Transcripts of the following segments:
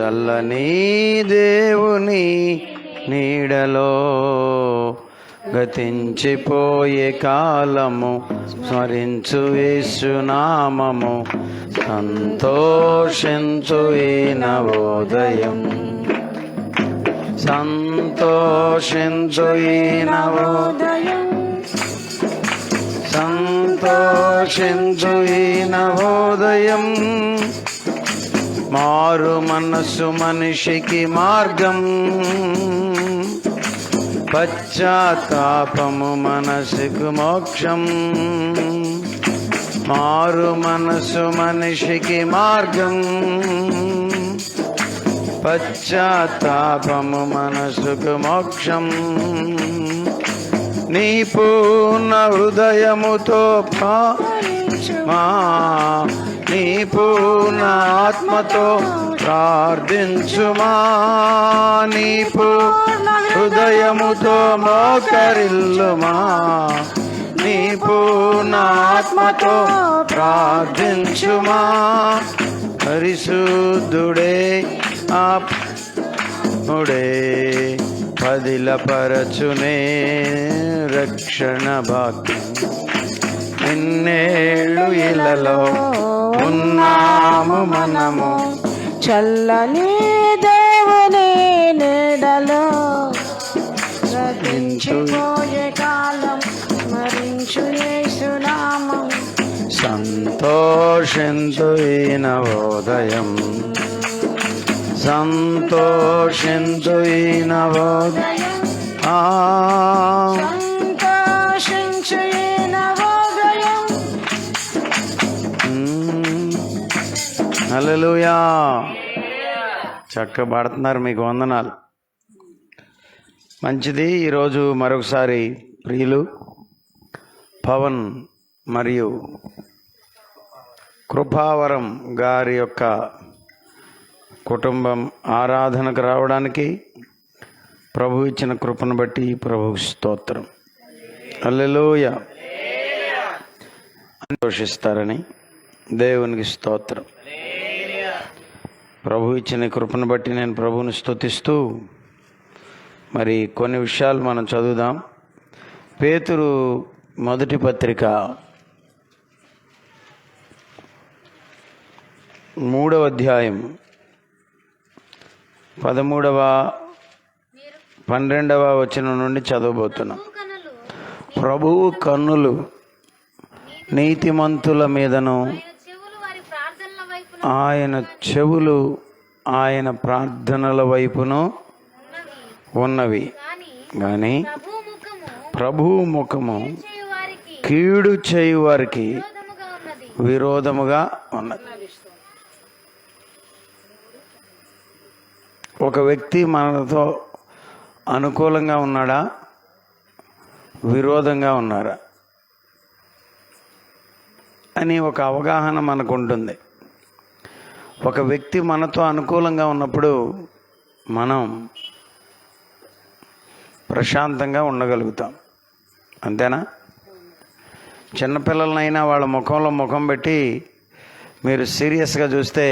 చల్లని దేవుని నీడలో గతించిపోయే కాలము స్మరించు యేసునామము సంతోషించు ఈ నవోదయం సంతోషించు ఈ నవోదయం సంతోషించు ఈ నవోదయం మారు మనస్సు మనిషికి మార్గం పశ్చాత్తాపము మనసుకు మోక్షం మారు మనసు మనిషికి మార్గం పశ్చాత్తాపము మనసుకు మోక్షం నీ పూర్ణ హృదయముతో నీ పూర్ణ ఆత్మతో ప్రార్థించుమా నీ పూర్ణ హృదయముతో మోకరిల్లుమా నీ పూర్ణ ఆత్మతో ప్రార్థించుమా పరిశుద్ధుడే ఆప్ముడే పదిలపరచునే రక్షణ భాగ్యం ఇన్నేళ్ళు ఇళ్ళలో ఉన్నాము మనము చల్లని దేవుని నీడలో గతించిపోయే కాలం స్మరించు యేసునామం సంతోషించు ఈ నవోదయం సంతోషించు ఈ నవోదయం సంతోషించు ఈ నవోదయం. హల్లెలూయా. చక్కగా పాడుతున్నారు, మీకు వందనాలు. మంచిది. ఈరోజు మరొకసారి ప్రియులు పవన్ మరియు కృపావరం గారి యొక్క కుటుంబం ఆరాధనకు రావడానికి ప్రభు ఇచ్చిన కృపను బట్టి ప్రభువు స్తోత్రం. హల్లెలూయా. సంతోషిస్తారని దేవునికి స్తోత్రం. ప్రభు ఇచ్చిన కృపను బట్టి నేను ప్రభువుని స్తుతిస్తూ మరి కొన్ని విషయాలు మనం చదువుదాం. పేతురు మొదటి పత్రిక 3వ అధ్యాయం 13వ 12వ వచనం నుండి చదవబోతున్నాం. ప్రభువు కన్నులు నీతిమంతుల మీదను ఆయన చెవులు ఆయన ప్రార్థనల వైపును ఉన్నవి, కానీ ప్రభువు ముఖము కీడు చేయు వారికి విరోధముగా ఉన్నది. ఒక వ్యక్తి మనతో అనుకూలంగా ఉన్నాడా, విరోధంగా ఉన్నారా అని ఒక అవగాహన మనకు ఉంటుంది. ఒక వ్యక్తి మనతో అనుకూలంగా ఉన్నప్పుడు మనం ప్రశాంతంగా ఉండగలుగుతాం, అంతేనా? చిన్నపిల్లలనైనా వాళ్ళ ముఖంలో ముఖం పెట్టి మీరు సీరియస్గా చూస్తే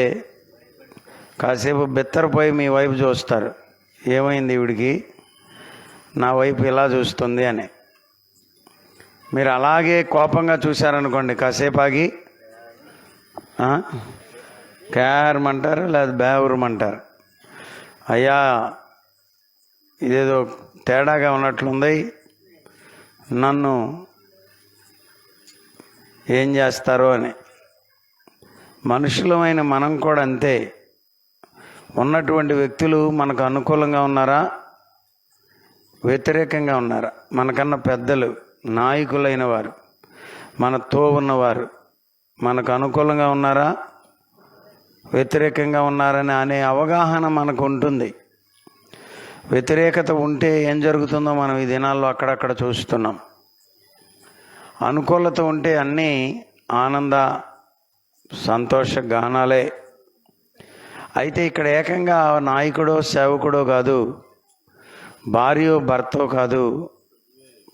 కాసేపు బెత్తరపోయి మీ వైపు చూస్తారు. ఏమైంది వీడికి, నా వైపు ఇలా చూస్తుంది అని. మీరు అలాగే కోపంగా చూశారనుకోండి, కాసేపు ఆగి క్యారమంటారు, లేదా బేవరమంటారు. అయ్యా ఇదేదో తేడాగా ఉన్నట్లుంది, నన్ను ఏం చేస్తారో అని. మనుషులమైన మనం కూడా అంతే. ఉన్నటువంటి వ్యక్తులు మనకు అనుకూలంగా ఉన్నారా, వ్యతిరేకంగా ఉన్నారా? మనకన్నా పెద్దలు, నాయకులైన వారు, మనతో ఉన్నవారు మనకు అనుకూలంగా ఉన్నారా, వ్యతిరేకంగా ఉన్నారని అనే అవగాహన మనకు ఉంటుంది. వ్యతిరేకత ఉంటే ఏం జరుగుతుందో మనం ఈ దినాల్లో అక్కడక్కడ చూస్తున్నాం. అనుకూలత ఉంటే అన్నీ ఆనంద సంతోష గానాలే. అయితే ఇక్కడ ఏకంగా నాయకుడో సేవకుడో కాదు, భార్యో భర్తో కాదు,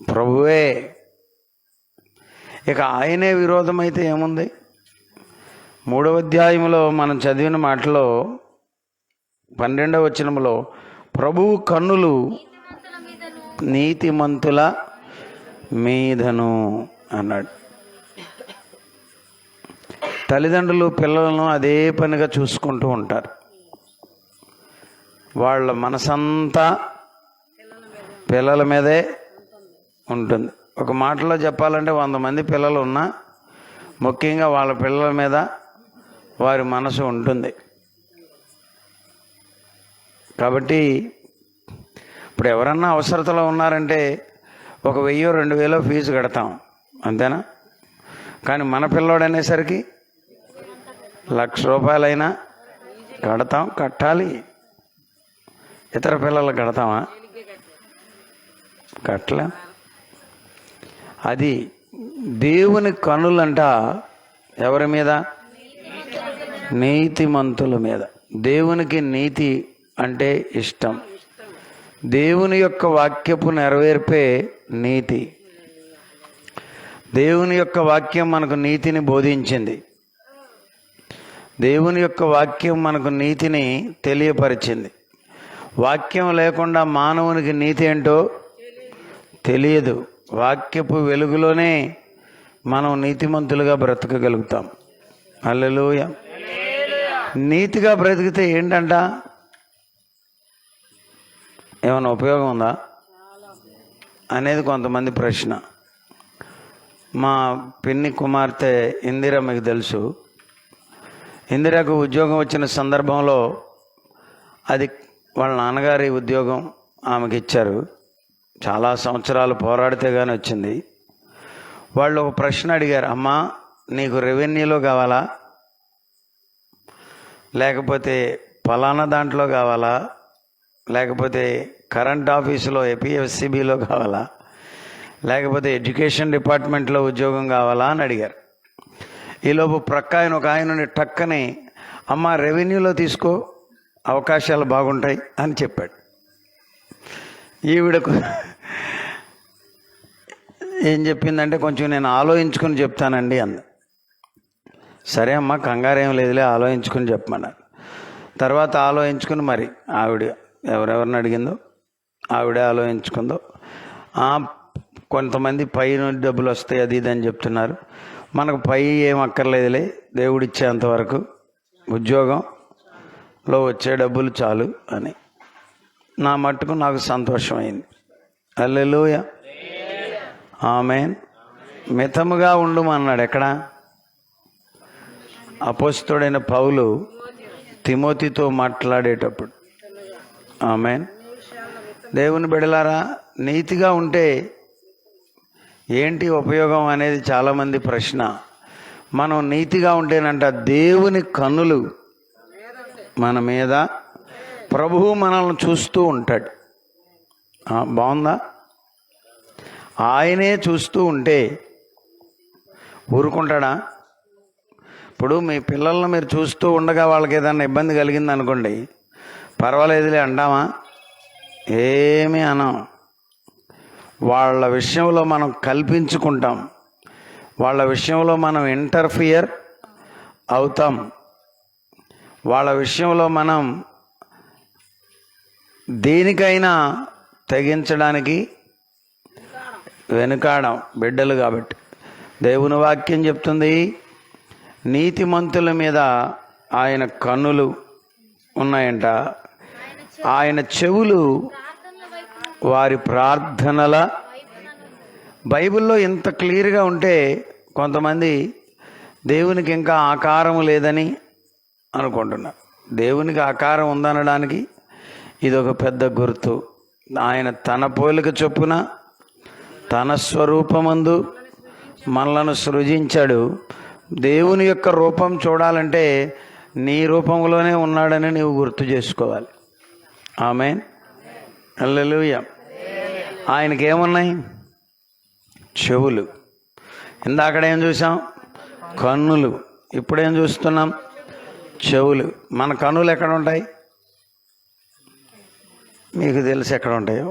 ప్రభువే. ఇక ఆయనే విరోధం అయితే ఏముంది? 3వ అధ్యాయంలో మనం చదివిన మాటలో 12వ వచనంలో ప్రభువు కన్నులు నీతిమంతుల మీదను అన్నాడు. తల్లిదండ్రులు పిల్లలను అదే పనిగా చూసుకుంటూ ఉంటారు. వాళ్ళ మనసంతా పిల్లల మీదే ఉంటుంది. ఒక మాటలో చెప్పాలంటే 100 మంది పిల్లలు ఉన్నా ముఖ్యంగా వాళ్ళ పిల్లల మీద వారి మనసు ఉంటుంది. కాబట్టి ఇప్పుడు ఎవరన్నా అవసరతలో ఉన్నారంటే 1000-2000 ఫీజు కడతాం, అంతేనా? కానీ మన పిల్లోడు అనేసరికి 1,00,000 రూపాయలైనా కట్టాలి. ఇతర పిల్లలకు కడతామా? కట్టలేం. అది దేవుని కన్నులంట ఎవరి మీద? నీతిమంతుల మీద. దేవునికి నీతి అంటే ఇష్టం. దేవుని యొక్క వాక్యపు నెరవేర్పే నీతి. దేవుని యొక్క వాక్యం మనకు నీతిని బోధించింది. దేవుని యొక్క వాక్యం మనకు నీతిని తెలియపరిచింది. వాక్యం లేకుండా మానవునికి నీతి ఏంటో తెలియదు. వాక్యపు వెలుగులోనే మనం నీతిమంతులుగా బ్రతకగలుగుతాం. హల్లెలూయా. నీతిగా బ్రతికితే ఏంటంట? ఏమైనా ఉపయోగం ఉందా అనేది కొంతమంది ప్రశ్న. మా పిన్ని కుమార్తె ఇందిర మీకు తెలుసు. ఇందిరకు ఉద్యోగం వచ్చిన సందర్భంలో అది వాళ్ళ నాన్నగారి ఉద్యోగం ఆమెకి ఇచ్చారు. చాలా సంవత్సరాలు పోరాడితే కానీ వచ్చింది. వాళ్ళు ఒక ప్రశ్న అడిగారు, అమ్మా నీకు రెవెన్యూలో కావాలా, లేకపోతే ఫలానా దాంట్లో కావాలా, లేకపోతే కరెంట్ ఆఫీసులో ఏపీఎఫ్సిబిలో కావాలా, లేకపోతే ఎడ్యుకేషన్ డిపార్ట్మెంట్లో ఉద్యోగం కావాలా అని అడిగారు. ఈలోపు ప్రక్క ఒక ఆయన టక్కని అమ్మ రెవెన్యూలో తీసుకో, అవకాశాలు బాగుంటాయి అని చెప్పాడు. ఈవిడకు ఏం చెప్పిందంటే, కొంచెం నేను ఆలోచించుకుని చెప్తానండి అంది. సరే అమ్మ కంగారేం లేదులే, ఆలోచించుకుని చెప్పమన్నారు. తర్వాత ఆలోచించుకుని మరి ఆవిడ ఎవరెవరిని అడిగిందో ఆవిడే ఆలోచించుకుందో. కొంతమంది పై నుండి డబ్బులు వస్తాయి అది ఇది అని చెప్తున్నారు. మనకు పై ఏం అక్కర్లేదులే, దేవుడిచ్చేంతవరకు ఉద్యోగంలో వచ్చే డబ్బులు చాలు అని. నా మట్టుకు నాకు సంతోషమైంది. హల్లెలూయా, ఆమేన్. మితముగా ఉండుమన్నాడు. ఎక్కడ? అపోస్తలుడైన పౌలు తిమోతితో మాట్లాడేటప్పుడు. ఆమేన్. దేవుని బిడ్డలారా, నీతిగా ఉంటే ఏంటి ఉపయోగం అనేది చాలామంది ప్రశ్న. మనం నీతిగా ఉంటేనంట దేవుని కన్నులు మన మీద, ప్రభువు మనల్ని చూస్తూ ఉంటాడు. బాగుందా? ఆయనే చూస్తూ ఉంటే ఊరుకుంటాడా? ఇప్పుడు మీ పిల్లలను మీరు చూస్తూ ఉండగా వాళ్ళకి ఏదైనా ఇబ్బంది కలిగింది అనుకోండి, పర్వాలేదులే అంటామా? ఏమీ అనం. వాళ్ళ విషయంలో మనం కల్పించుకుంటాం, వాళ్ళ విషయంలో మనం ఇంటర్ఫియర్ అవుతాం, వాళ్ళ విషయంలో మనం దేనికైనా తెగించడానికి వెనుకాడం, బిడ్డలు కాబట్టి. దేవుని వాక్యం చెప్తుంది, నీతిమంతుల మీద ఆయన కన్నులు ఉన్నాయంట, ఆయన చెవులు వారి ప్రార్థనల. బైబిల్లో ఇంత క్లియర్గా ఉంటే కొంతమంది దేవునికి ఇంకా ఆకారం లేదని అనుకుంటున్నారు. దేవునికి ఆకారం ఉందనడానికి ఇదొక పెద్ద గుర్తు. ఆయన తన పోలిక చొప్పున తన స్వరూపమందు మనలను సృజించాడు. దేవుని యొక్క రూపం చూడాలంటే నీ రూపంలోనే ఉన్నాడని నీవు గుర్తు చేసుకోవాలి. ఆమేన్, హల్లెలూయా. ఆయనకి ఏమున్నాయి? చెవులు. ఇందాకడేం చూసాం? కన్నులు. ఇప్పుడేం చూస్తున్నాం? చెవులు. మన కన్నులు ఎక్కడ ఉంటాయి? మీకు తెలిసి ఎక్కడ ఉంటాయో.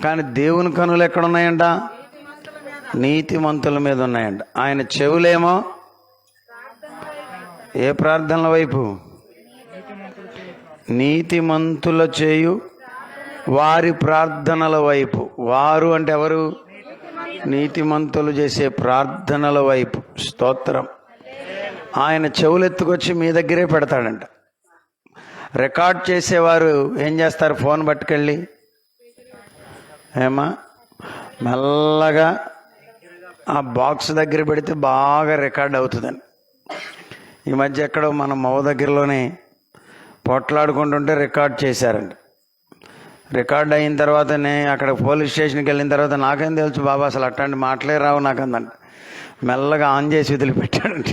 కానీ దేవుని కన్నులు ఎక్కడున్నాయంట? నీతిమంతుల మీద ఉన్నాయంట. ఆయన చెవులేమో ఏ ప్రార్థనల వైపు? నీతిమంతుల చేయు వారి ప్రార్థనల వైపు. వారు అంటే ఎవరు? నీతిమంతులు చేసే ప్రార్థనల వైపు. స్తోత్రం. ఆయన చెవులెత్తుకొచ్చి మీ దగ్గరే పెడతాడంట. రికార్డ్ చేసేవారు ఏం చేస్తారు? ఫోన్ పట్టుకెళ్ళి ఏమా మెల్లగా ఆ బాక్స్ దగ్గర పెడితే బాగా రికార్డ్ అవుతుందని. ఈ మధ్య ఎక్కడో మన మౌ దగ్గరలోనే పొట్లాడుకుంటుంటే రికార్డ్ చేశారంట. రికార్డ్ అయిన తర్వాతనే అక్కడ పోలీస్ స్టేషన్కి వెళ్ళిన తర్వాత నాకేం తెలుసు బాబా, అసలు అట్లాంటి మాటలే రావు నాకందంట. మెల్లగా ఆన్ చేసి వదిలిపెట్టాడంట.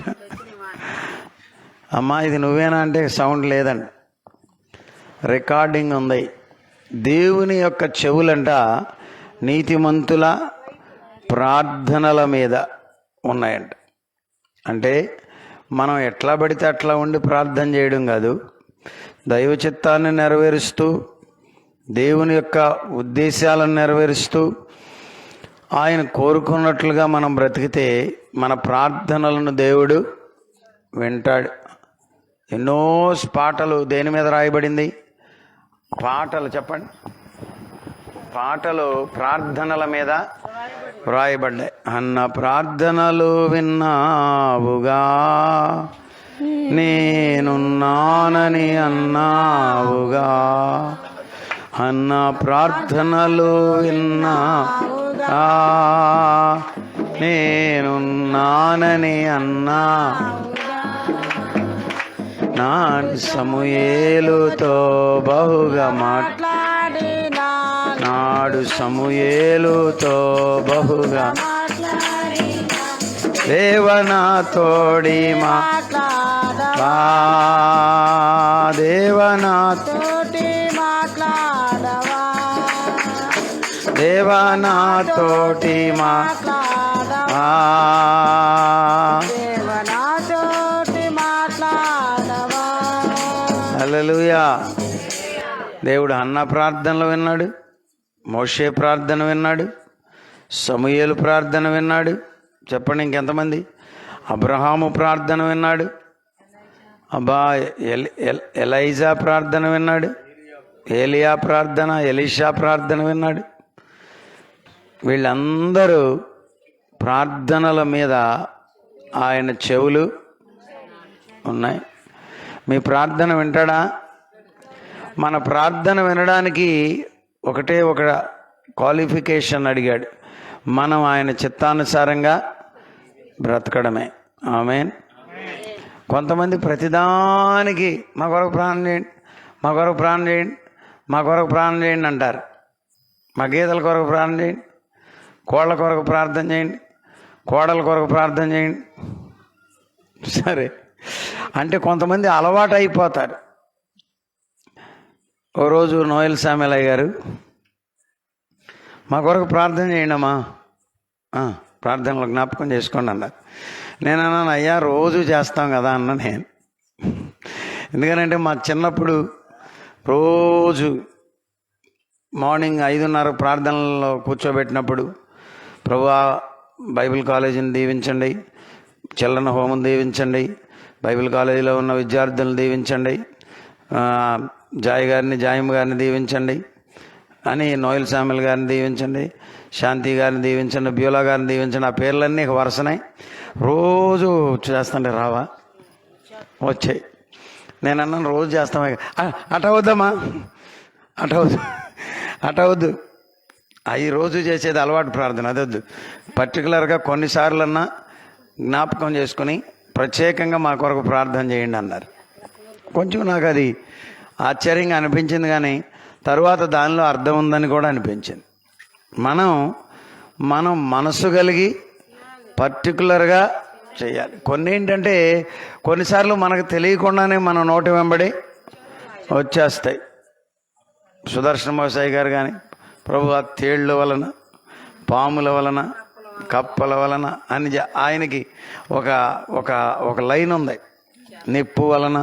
అమ్మా ఇది నువ్వేనా అంటే సౌండ్ లేదండి, రికార్డింగ్ ఉంది. దేవుని యొక్క చెవులంట నీతిమంతుల ప్రార్థనల మీద ఉన్నాయంట. అంటే మనం ఎట్లా పడితే అట్లా ఉండి ప్రార్థన చేయడం కాదు, దైవ చిత్తాన్ని నెరవేరుస్తూ దేవుని యొక్క ఉద్దేశాలను నెరవేరుస్తూ ఆయన కోరుకున్నట్లుగా మనం బ్రతికితే మన ప్రార్థనలను దేవుడు వింటాడు. ఎన్నో పాటలు దేని మీద రాయబడింది? పాటలు చెప్పండి. పాటలు ప్రార్థనల మీద వ్రాయబడ్డాయి. అన్న ప్రార్థనలు విన్నావుగా, నేనున్నానని అన్నావుగా. అన్న ప్రార్థనలు విన్నావుగా, నేనున్నానని అన్నా. నా సమూయేలుతో బహుగా మాట్లాడినా, నాడు సమూయేలుతో బహుగా దేవనాతోడి మాట్లాడవా, దేవనాతోటి మాట్లాడవా, దేవనాతోటి మాట్లాడవా, దేవనాతోటి మాట్లాడవా. హల్లెలూయా. దేవుడు అన్న ప్రార్థనలు విన్నాడు, మోషే ప్రార్థన విన్నాడు, సమూయేలు ప్రార్థన విన్నాడు. చెప్పండి ఇంకెంతమంది? అబ్రహాము ప్రార్థన విన్నాడు, అబ్బా ఎలైజా ప్రార్థన విన్నాడు, ఏలియా ప్రార్థన, ఎలీషా ప్రార్థన విన్నాడు. వీళ్ళందరూ ప్రార్థనల మీద ఆయన చెవులు ఉన్నాయి. మీ ప్రార్థన వింటాడా? మన ప్రార్థన వినడానికి ఒకటే ఒక క్వాలిఫికేషన్ అడిగాడు, మనం ఆయన చిత్తానుసారంగా బ్రతకడమే. ఆమేన్. కొంతమంది ప్రతిదానికి మా కొరకు ప్రాణం చేయండి, మా కొరకు ప్రాణం చేయండి, మా కొరకు ప్రాణం చేయండి అంటారు. మా గీతల కొరకు ప్రార్థన చేయండి, కోళ్ళ కొరకు ప్రార్థన చేయండి, కోడల కొరకు ప్రార్థన చేయండి. సరే అంటే కొంతమంది అలవాటు అయిపోతారు. ఓ రోజు నోయల్ సామెలయ్య గారు మా కొరకు ప్రార్థన చేయండి అమ్మా, ప్రార్థనలో జ్ఞాపకం చేసుకోండి అన్నారు. నేను అన్నాను, అయ్యా రోజు చేస్తాం కదా అన్న నేను. ఎందుకనంటే మా చిన్నప్పుడు రోజు మార్నింగ్ 5:30 ప్రార్థనలో కూర్చోబెట్టినప్పుడు, ప్రభువా బైబిల్ కాలేజీని దీవించండి, చిల్డ్రన్ హోమం దీవించండి, బైబిల్ కాలేజీలో ఉన్న విద్యార్థులను దీవించండి, జాయమ్మ గారిని దీవించండి అని, నోయల్ సామెల్ గారిని దీవించండి, శాంతి గారిని దీవించండి, బ్యూలా గారిని దీవించండి. ఆ పేర్లన్నీ వరుసనే రోజు చేస్తుంటే రావా? వచ్చాయి. నేను అన్నాను రోజు చేస్తామే, అటవద్దమ్మా, అటవద్దు. అవి రోజు చేసేది అలవాటు ప్రార్థన, అదొద్దు. పర్టికులర్గా కొన్నిసార్లన్నా జ్ఞాపకం చేసుకుని ప్రత్యేకంగా మా కొరకు ప్రార్థన చేయండి అన్నారు. కొంచెం నాకు అది ఆశ్చర్యంగా అనిపించింది, కానీ తరువాత దానిలో అర్థం ఉందని కూడా అనిపించింది. మనం మనసు కలిగి పర్టికులర్గా చేయాలి. కొన్ని ఏంటంటే కొన్నిసార్లు మనకు తెలియకుండానే మన నోటి వెంబడి వచ్చేస్తాయి. సుదర్శన మోసాయి గారు కానీ ప్రభు ఆ తేళ్ల వలన, పాముల వలన, కప్పల వలన అని ఆయనకి ఒక లైన్ ఉంది. నిప్పు వలన,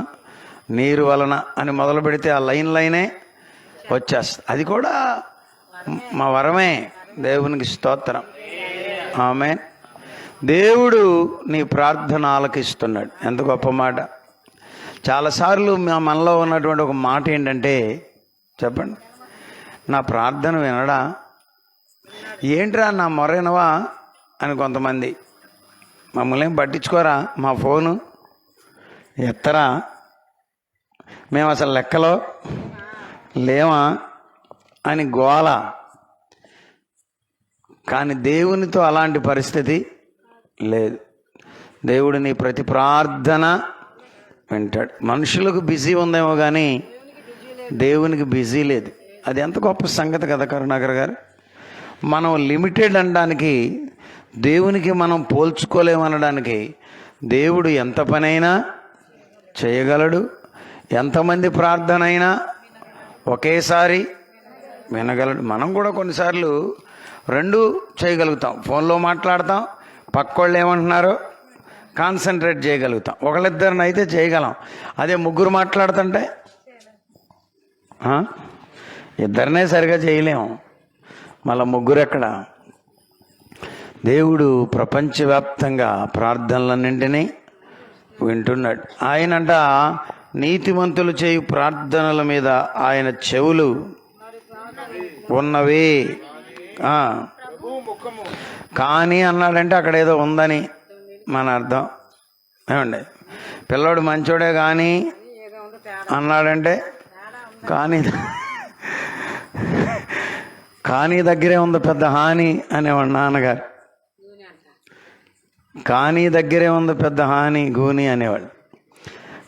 నీరు వలన అని మొదలు పెడితే ఆ లైనే వచ్చేస్తుంది. అది కూడా మా వరమే. దేవునికి స్తోత్రం. ఆమేన్. దేవుడు నీ ప్రార్థన ఆలకిస్తున్నాడు. ఎంత గొప్ప మాట. చాలాసార్లు మనలో ఉన్నటువంటి ఒక మాట ఏంటంటే, చెప్పండి, నా ప్రార్థన వినడా, ఏంట్రా నా మొరైనవా అని కొంతమంది. మమ్మల్ని ఏం పట్టించుకోరా, మా ఫోను ఎత్తరా, మేము అసలు లెక్కలో లేవా అని గోల. కానీ దేవునితో అలాంటి పరిస్థితి లేదు. దేవుడు నీ ప్రతి ప్రార్థన వింటాడు. మనుషులకు బిజీ ఉందేమో కానీ దేవునికి బిజీ లేదు. అది ఎంత గొప్ప సంగతి కదా కరుణాకర్ గారు. మనం లిమిటెడ్ అనడానికి, దేవునికి మనం పోల్చుకోలేమనడానికి, దేవుడు ఎంత పనైనా చేయగలడు. ఎంతమంది ప్రార్థన అయినా ఒకేసారి వినగలడు. మనం కూడా కొన్నిసార్లు రెండు చేయగలుగుతాం. ఫోన్లో మాట్లాడతాం, పక్కోళ్ళు ఏమంటున్నారో కాన్సన్ట్రేట్ చేయగలుగుతాం. ఒకళ్ళిద్దరిని అయితే చేయగలం. అదే ముగ్గురు మాట్లాడుతుంటే ఇద్దరినే సరిగా చేయలేము, మళ్ళీ ముగ్గురు ఎక్కడ. దేవుడు ప్రపంచవ్యాప్తంగా ప్రార్థనలన్నింటినీ వింటున్నాడు. ఆయనంట నీతిమంతులు చేయు ప్రార్థనల మీద ఆయన చెవులు ఉన్నవి. కానీ అన్నాడంటే అక్కడ ఏదో ఉందని మన అర్థం. ఏమండి, పిల్లోడు మంచోడే కానీ అన్నాడంటే కానీ దగ్గరే ఉంది పెద్ద హాని అనేవాడు నాన్నగారు. కానీ దగ్గరే ఉంది పెద్ద హాని గూని అనేవాడు.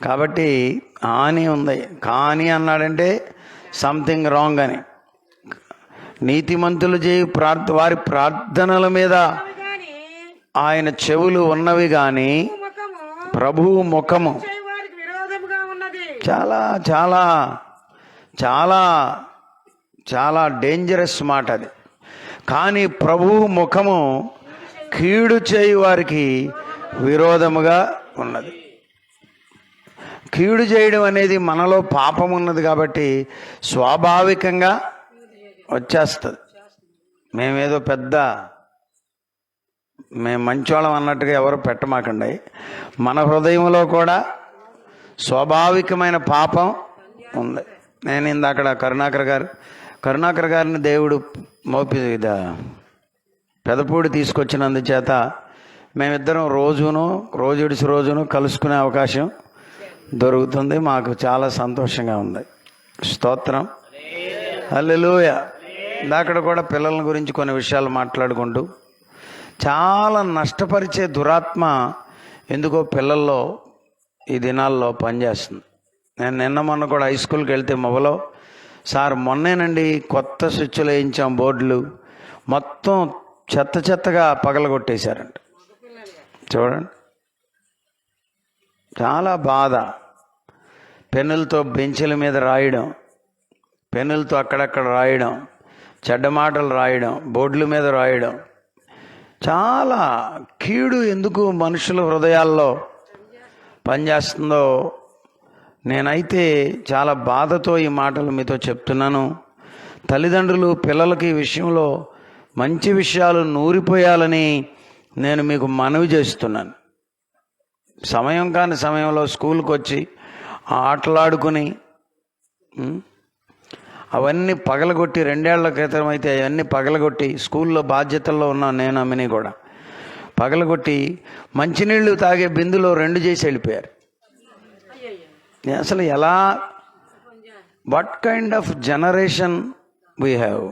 కాబట్టి హాని ఉంది, కానీ అన్నాడంటే సంథింగ్ రాంగ్ అని. నీతిమంతులు చేయు వారి ప్రార్థనల మీద ఆయన చెవులు ఉన్నవి కానీ ప్రభువు ముఖము చాలా చాలా చాలా చాలా డేంజరస్ మాట అది. కానీ ప్రభువు ముఖము కీడు చేయు వారికి విరోధముగా ఉన్నది. కీడు చేయడం అనేది మనలో పాపం ఉన్నది కాబట్టి స్వాభావికంగా వచ్చేస్తుంది. మేమేదో మేము మంచోళం అన్నట్టుగా ఎవరు పెట్టమాకండి. మన హృదయంలో కూడా స్వాభావికమైన పాపం ఉంది. నేను ఇందాక కరుణాకర్ గారిని దేవుడు పెదపూడి తీసుకొచ్చినందుచేత మేమిద్దరం రోజును కలుసుకునే అవకాశం దొరుకుతుంది. మాకు చాలా సంతోషంగా ఉంది. స్తోత్రం, హల్లెలూయా. ఇందాక కూడా పిల్లల గురించి కొన్ని విషయాలు మాట్లాడుకుంటూ, చాలా నష్టపరిచే దురాత్మ ఎందుకో పిల్లల్లో ఈ దినాల్లో పనిచేస్తుంది. నేను నిన్న మొన్న కూడా హై స్కూల్కి వెళ్తే మొబలో, సార్ మొన్నేనండి కొత్త స్విచ్లు వేయించాం, బోర్డులు మొత్తం చెత్తగా పగలగొట్టేశారంట. చూడండి, చాలా బాధ. పెన్నులతో బెంచుల మీద రాయడం, పెన్నులతో అక్కడక్కడ రాయడం, చెడ్డ మాటలు రాయడం, బోర్డుల మీద రాయడం, చాలా కీడు ఎందుకు మనుషుల హృదయాల్లో పనిచేస్తుందో నేనైతే చాలా బాధతో ఈ మాటలు మీతో చెప్తున్నాను. తల్లిదండ్రులు పిల్లలకి ఈ విషయంలో మంచి విషయాలు నూరిపోయాలని నేను మీకు మనవి చేస్తున్నాను. సమయం కాని సమయంలో స్కూల్కి వచ్చి ఆటలాడుకుని అవన్నీ పగలగొట్టి, 2 ఏళ్ల క్రితం అయితే అవన్నీ పగలగొట్టి, స్కూల్లో బాధ్యతల్లో ఉన్నాను నేను, అమ్మిని కూడా పగలగొట్టి మంచినీళ్ళు తాగే బిందులో 2 చేసి వెళ్ళిపోయారు. అసలు ఎలా, what kind of generation we have.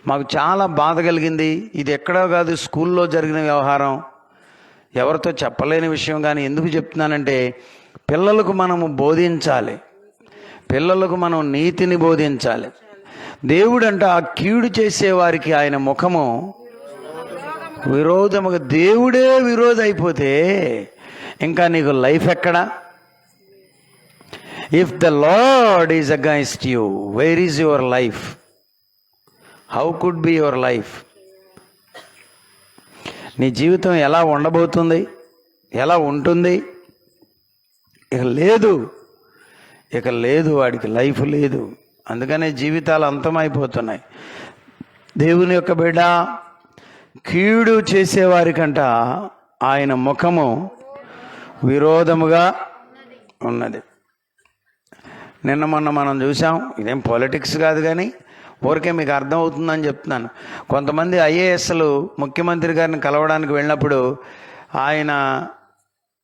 మాకు చాలా బాధ కలిగింది. ఇది ఎక్కడో కాదు, స్కూల్లో జరిగిన వ్యవహారం, ఎవరితో చెప్పలేని విషయం. కానీ ఎందుకు చెప్తున్నానంటే, పిల్లలకు మనము బోధించాలి, పిల్లలకు మనం నీతిని బోధించాలి. దేవుడంట ఆ కీడు చేసేవారికి ఆయన ముఖము విరోధముగా, దేవుడే విరోధి అయిపోతే ఇంకా నీకు లైఫ్ ఎక్కడా? If the lord is against you, where is your life? How could be your life? నీ జీవితం ఎలా ఉండబోతుంది, ఎలా ఉంటుంది? ఇక లేదు, వాడికి లైఫ్ లేదు. అందుకనే జీవితాలు అంతమైపోతున్నాయి. దేవుని యొక్క బిడ్డ, కీడు చేసేవారికంట ఆయన ముఖము విరోధముగా ఉన్నది. నిన్న మొన్న మనం చూసాం, ఇదేం పాలిటిక్స్ కాదు కానీ ఊరికే మీకు అర్థం అవుతుందని చెప్తున్నాను. కొంతమంది ఐఏఎస్లు ముఖ్యమంత్రి గారిని కలవడానికి వెళ్ళినప్పుడు ఆయన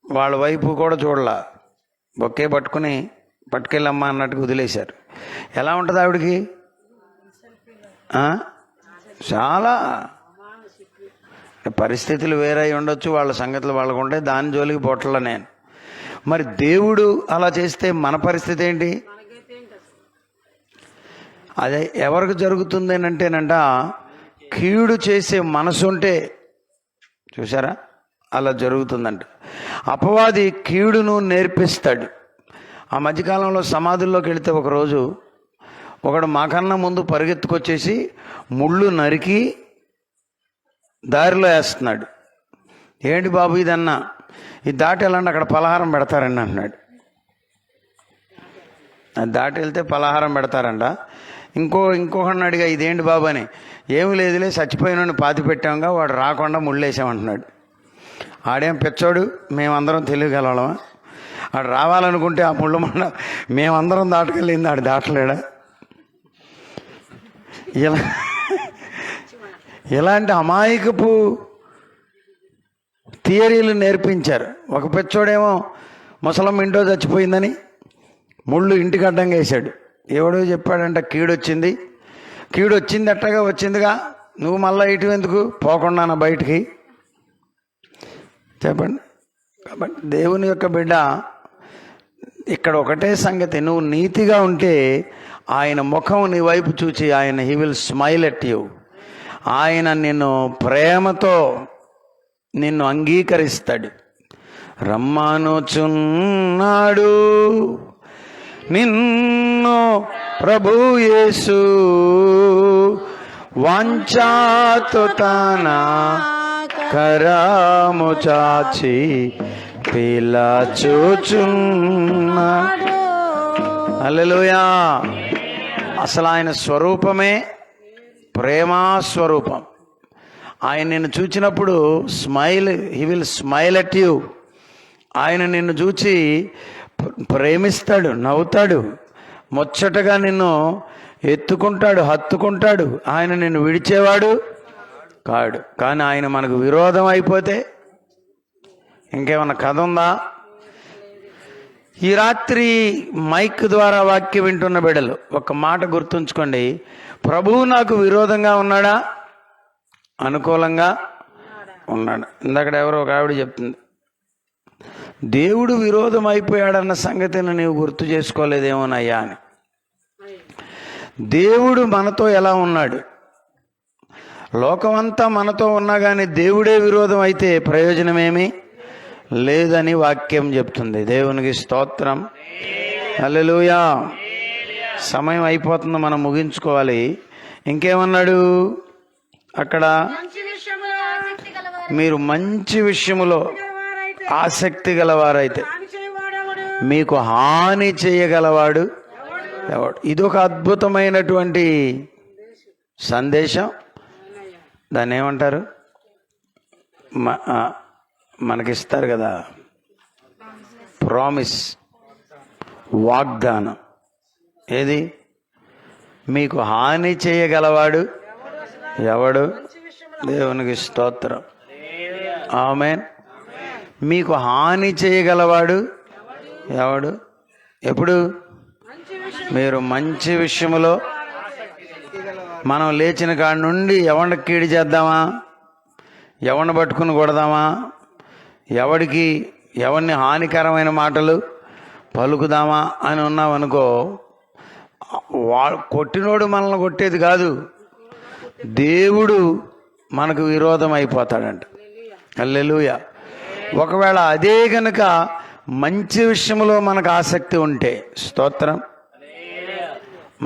వాళ్ళ వైపు కూడా చూడలా, బొక్కే పట్టుకెళ్ళమ్మా అన్నట్టుగా వదిలేశారు. ఎలా ఉంటుంది ఆవిడకి? చాలా పరిస్థితులు వేరై ఉండొచ్చు, వాళ్ళ సంగతులు వాళ్ళకు ఉంటాయి, దాని జోలికి పోట్ల నేను. మరి దేవుడు అలా చేస్తే మన పరిస్థితి ఏంటి? అదే ఎవరికి జరుగుతుంది అంటేనంట, కీడు చేసే మనసు ఉంటే, చూసారా, అలా జరుగుతుందంట. అపవాది కీడును నేర్పిస్తాడు. ఆ మధ్యకాలంలో సమాధుల్లోకి వెళితే ఒకరోజు ఒకడు మాకన్నా ముందు పరిగెత్తుకొచ్చేసి ముళ్ళు నరికి దారిలో వేస్తున్నాడు. ఏంటి బాబు ఇదన్నా, ఇది దాటి వెళ్ళండి, అక్కడ పలహారం పెడతారండి అంటున్నాడు. అది దాటి వెళ్తే పలహారం పెడతారంట. ఇంకొకడిని అడిగా, ఇదేంటి బాబు అని. ఏమి లేదులే, చచ్చిపోయిన పాతి పెట్టాంగా, వాడు రాకుండా ముళ్ళేసామంటున్నాడు. ఆడేం పిచ్చోడు, మేమందరం తెలియగలవా? ఆడు రావాలనుకుంటే ఆ ముళ్ళు మండ మేమందరం దాటకెళ్ళింది, ఆడు దాటలేడా? ఇలాంటి అమాయకపు థియరీలు నేర్పించారు. ఒక పిచ్చోడేమో ముసలమ్మ ఇంటో చచ్చిపోయిందని ముళ్ళు ఇంటికి అడ్డంగా వేశాడు. ఎవడో చెప్పాడంట, కీడు వచ్చింది అట్టగా వచ్చిందిగా, నువ్వు మళ్ళీ ఇటు ఎందుకు పోకుండా నా బయటికి చెప్పండి. కాబట్టి దేవుని యొక్క బిడ్డ, ఇక్కడ ఒకటే సంగతి, నువ్వు నీతిగా ఉంటే ఆయన ముఖం నీ వైపు చూచి ఆయన he will smile at you. ఆయన నిన్ను ప్రేమతో నిన్ను అంగీకరిస్తాడు. రమ్మనుచున్నాడు నిన్ను ప్రభు యేసు, వాంఛాతో తన కరము చాచి పిలచుచున్నాడు. హల్లెలూయా. అసలు ఆయన స్వరూపమే ప్రేమాస్వరూపం. ఆయన నిన్ను చూచినప్పుడు he will smile at you. ఆయన నిన్ను చూచి ప్రేమిస్తాడు, నవ్వుతాడు, ముచ్చటగా నిన్ను ఎత్తుకుంటాడు, హత్తుకుంటాడు. ఆయన నిన్ను విడిచేవాడు కాడు. కానీ ఆయన మనకు విరోధం అయిపోతే ఇంకేమన్నా కథ ఉందా? ఈ రాత్రి మైక్ ద్వారా వాక్యం వింటున్న బిడ్డలు ఒక మాట గుర్తుంచుకోండి. ప్రభువు నాకు విరోధంగా ఉన్నాడా, అనుకూలంగా ఉన్నాడు? ఇందాక ఎవరో ఒక ఆవిడ చెప్తుంది, దేవుడు విరోధం అయిపోయాడన్న సంగతిని నీవు గుర్తు చేసుకోలేదేమోనయ్యా అని. దేవుడు మనతో ఎలా ఉన్నాడు? లోకమంతా మనతో ఉన్నా కానీ దేవుడే విరోధం అయితే ప్రయోజనమేమీ లేదని వాక్యం చెప్తుంది. దేవునికి స్తోత్రం. హల్లెలూయా. సమయం అయిపోతుంది, మనం ముగించుకోవాలి. ఇంకేమన్నాడు అక్కడ? మీరు మంచి విషయములో ఆసక్తి గలవారైతే మీకు హాని చేయగలవాడు ఎవడు? ఇదొక అద్భుతమైనటువంటి సందేశం. దాన్ని ఏమంటారు? మనకిస్తారు కదా, ప్రామిస్, వాగ్దానం. ఏది? మీకు హాని చేయగలవాడు ఎవడు? దేవునికి స్తోత్రం. ఆమేన్. మీకు హాని చేయగలవాడు ఎవడు? ఎప్పుడు? మీరు మంచి విషయములో, మనం లేచిన కాడి నుండి ఎవరిని కీడి చేద్దామా, ఎవరిని పట్టుకుని కొడదామా, ఎవరిని హానికరమైన మాటలు పలుకుదామా అని ఉన్నామనుకో, కొట్టినోడు మనల్ని కొట్టేది కాదు, దేవుడు మనకు విరోధం అయిపోతాడంట. హల్లెలూయా. ఒకవేళ అదే గనుక మంచి విషయంలో మనకు ఆసక్తి ఉంటే, స్తోత్రం.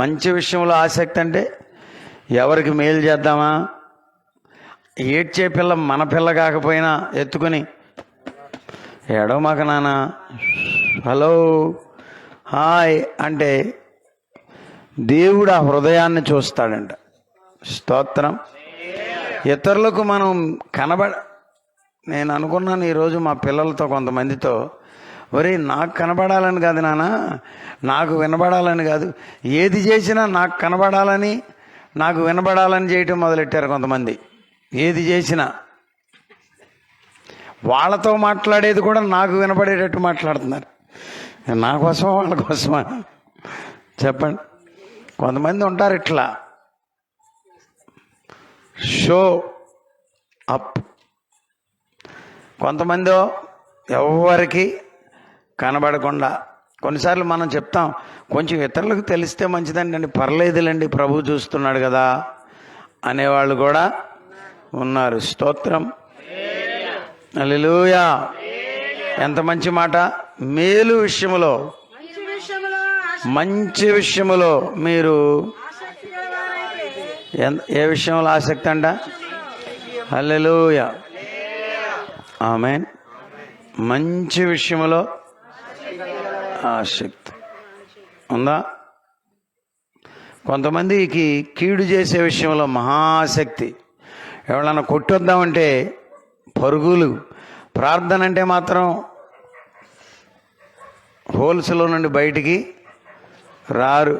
మంచి విషయంలో ఆసక్తి అంటే ఎవరికి మేలు చేద్దామా, ఏడ్చే పిల్ల మన పిల్ల కాకపోయినా ఎత్తుకొని ఏడవమాక నాన్న, హలో, హాయ్ అంటే దేవుడు ఆ హృదయాన్ని చూస్తాడంట. స్తోత్రం. ఇతరులకు మనం నేను అనుకున్నాను ఈరోజు మా పిల్లలతో కొంతమందితో, ఒరే నాకు కనబడాలని కాదు నాన్న, నాకు వినబడాలని కాదు, ఏది చేసినా నాకు కనబడాలని నాకు వినబడాలని చేయటం మొదలెట్టారు కొంతమంది. ఏది చేసినా వాళ్ళతో మాట్లాడేది కూడా నాకు వినపడేటట్టు మాట్లాడుతున్నారు. నా కోసమా వాళ్ళ కోసమా చెప్పండి. కొంతమంది ఉంటారు ఇట్లా షో అప్, కొంతమంది ఎవరికి కనబడకుండా. కొన్నిసార్లు మనం చెప్తాం కొంచెం ఇతరులకు తెలిస్తే మంచిదండి, పర్లేదులేండి ప్రభు చూస్తున్నాడు కదా అనేవాళ్ళు కూడా ఉన్నారు. స్తోత్రం, హల్లెలూయా. ఎంత మంచి మాట. మేలు విషయములో, మంచి విషయములో మీరు ఏ విషయంలో ఆసక్తి అంట? హల్లెలూయా, ఆమేన్. మంచి విషయములో ఆసక్తి ఉందా? కొంతమందికి కీడు చేసే విషయంలో మహాశక్తి. ఎవరన్నా కొట్టొద్దామంటే పరుగులు. ప్రార్థన అంటే మాత్రం హోల్స్లో నుండి బయటికి రారు.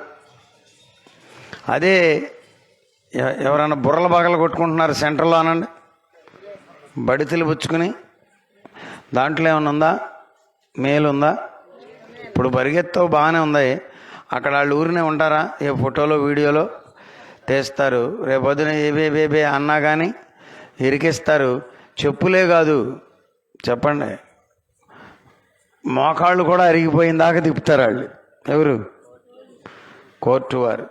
అదే ఎవరైనా బుర్రల బాగలు కొట్టుకుంటున్నారు సెంటర్లో అనండి, బడితలు పుచ్చుకుని, దాంట్లో ఏమైనా ఉందా? మేలుందా? ఇప్పుడు పరిగెత్తావు బాగానే ఉంది, అక్కడ వాళ్ళు ఊరినే ఉంటారా? ఏ ఫోటోలో వీడియోలో తీస్తారు, రేపొద్దున ఏబే అన్నా కానీ ఇరికిస్తారు. చెప్పులే కాదు చెప్పండి, మోకాళ్ళు కూడా అరిగిపోయిన దాకా తిప్పుతారు వాళ్ళు. ఎవరు? కోర్టు వారు.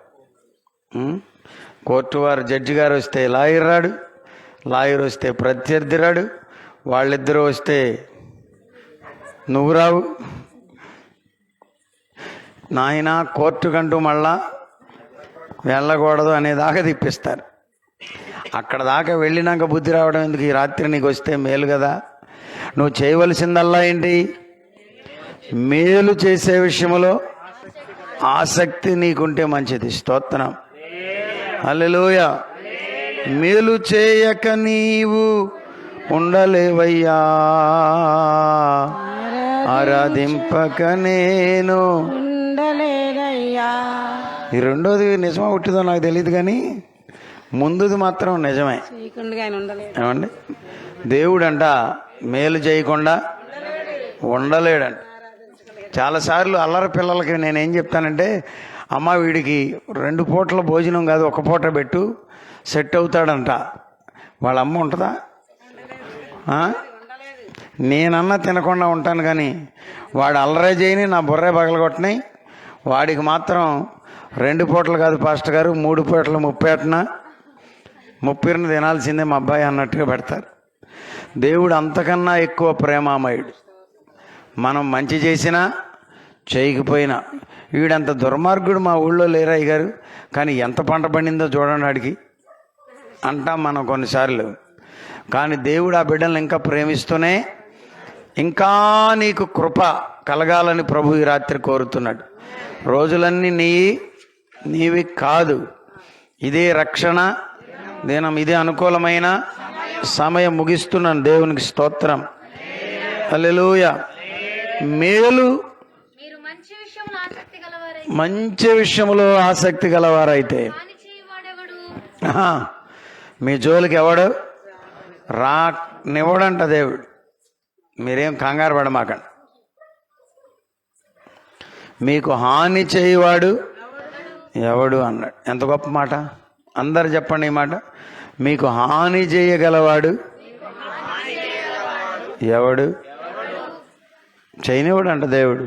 కోర్టు వారు జడ్జి గారు వస్తే లాయర్ రాడు, లాయర్ వస్తే ప్రత్యర్థి రాడు, వాళ్ళిద్దరూ వస్తే నువ్వు రావు. నాయన కోర్టుకంటూ మళ్ళా వెళ్ళకూడదు అనేదాకా తిప్పిస్తారు. అక్కడ దాకా వెళ్ళినాక బుద్ధి రావడం ఎందుకు? ఈ రాత్రి నీకు వస్తే మేలు కదా. నువ్వు చేయవలసిందల్లా ఏంటి? మేలు చేసే విషయంలో ఆసక్తి నీకుంటే మంచిది. స్తోత్రం, హల్లెలూయా. మేలు చేయక నీవు ఉండలేవయ్యా, ఆరాధింపక నేను ఉండలేదయ్యా. ఈ రెండోది నిజమా ఉట్టిదో నాకు తెలియదు, కానీ ముందుది మాత్రం నిజమే. ఏమండి? దేవుడంట మేలు చేయకుండా ఉండలేడంట. చాలాసార్లు అల్లరి పిల్లలకి నేనేం చెప్తానంటే, అమ్మ వీడికి 2 పూటల భోజనం కాదు 1 పూట పెట్టు, సెట్ అవుతాడంట. వాళ్ళ అమ్మ ఉంటుందా? నేనన్నా తినకుండా ఉంటాను, కానీ వాడు అల్లరే చేయని నా బుర్రే పగలగొట్టని, వాడికి మాత్రం 2 పూటలు కాదు పాస్టర్ గారు, 3 పూటలు 30 తినాల్సిందే మా అబ్బాయి అన్నట్టుగా పెడతారు. దేవుడు అంతకన్నా ఎక్కువ ప్రేమామయుడు. మనం మంచి చేసినా చేయకపోయినా. వీడంత దుర్మార్గుడు మా ఊళ్ళో లేరయ్య గారు, కానీ ఎంత పంట పండిందో చూడండి వాడికి అంటాం మనం కొన్నిసార్లు. కానీ దేవుడు ఆ బిడ్డలను ఇంకా ప్రేమిస్తూనే ఇంకా నీకు కృప కలగాలని ప్రభు ఈ రాత్రి కోరుతున్నాడు. రోజులన్నీ నీవి కాదు, ఇదే రక్షణ దినం, ఇదే అనుకూలమైన సమయం. ముగిస్తున్నాను. దేవునికి స్తోత్రం, హల్లెలూయా. మేలు మంచి విషయంలో ఆసక్తి గలవారైతే మీ జోలికి ఎవడు రానివ్వడంట దేవుడు. మీరేం కంగారు పడమాకండి. మీకు హాని చేయవాడు ఎవడు అన్నాడు. ఎంత గొప్ప మాట. అందరు చెప్పండి ఈ మాట. మీకు హాని చేయగలవాడు ఎవడు? చేయనివ్వడంట దేవుడు.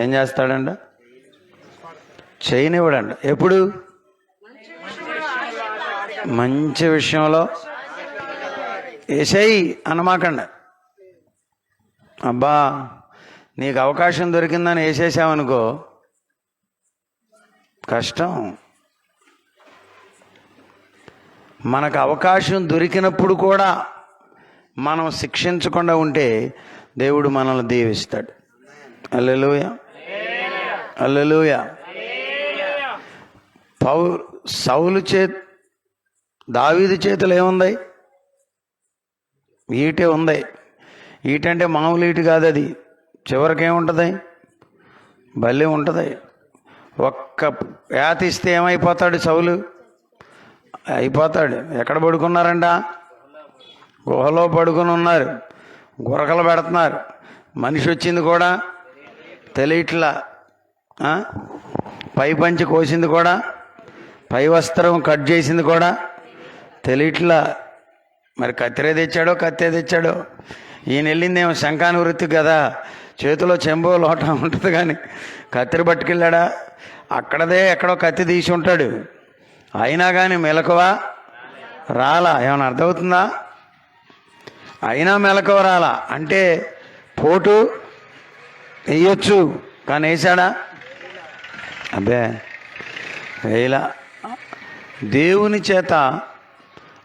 ఏం చేస్తాడంట? చేయనివ్వడంట. ఎప్పుడు? మంచి విషయంలో. ఏసై అనమాకండి. అబ్బా నీకు అవకాశం దొరికిందని వేసేసావనుకో కష్టం. మనకు అవకాశం దొరికినప్పుడు కూడా మనం శిక్షించకుండా ఉంటే దేవుడు మనల్ని దీవిస్తాడు. హల్లెలూయా, హల్లెలూయా. సౌలు దావీదు చేతులు ఏముంది? ఈటే ఉంది. ఈటంటే మామూలు ఈటు కాదు, అది చివరికి ఏముంటుంది, బల్లి ఉంటుంది. ఒక్క యాత ఇస్తే ఏమైపోతాడు సౌలు? అయిపోతాడు. ఎక్కడ పడుకున్నారంట? గుహలో పడుకుని ఉన్నారు. గురకలు పెడుతున్నారు. మనిషి వచ్చింది కూడా తెలియట్లా. పై పంచి కోసింది కూడా, పై వస్త్రం కట్ చేసింది కూడా తెలియట్లా. మరి కత్తిరే తెచ్చాడో. ఈయన వెళ్ళిందేమో శంఖాని వృత్తి కదా, చేతిలో చెంబో లోట ఉంటుంది, కానీ కత్తిరి పట్టుకెళ్ళాడా? అక్కడదే ఎక్కడో కత్తి తీసి ఉంటాడు. అయినా కానీ మెలకువా రాలా. ఏమైనా అర్థమవుతుందా? అయినా మెలకువ రాలా అంటే పోటు వేయొచ్చు, కానీ వేసాడా? అబ్బే వేయలా. దేవుని చేత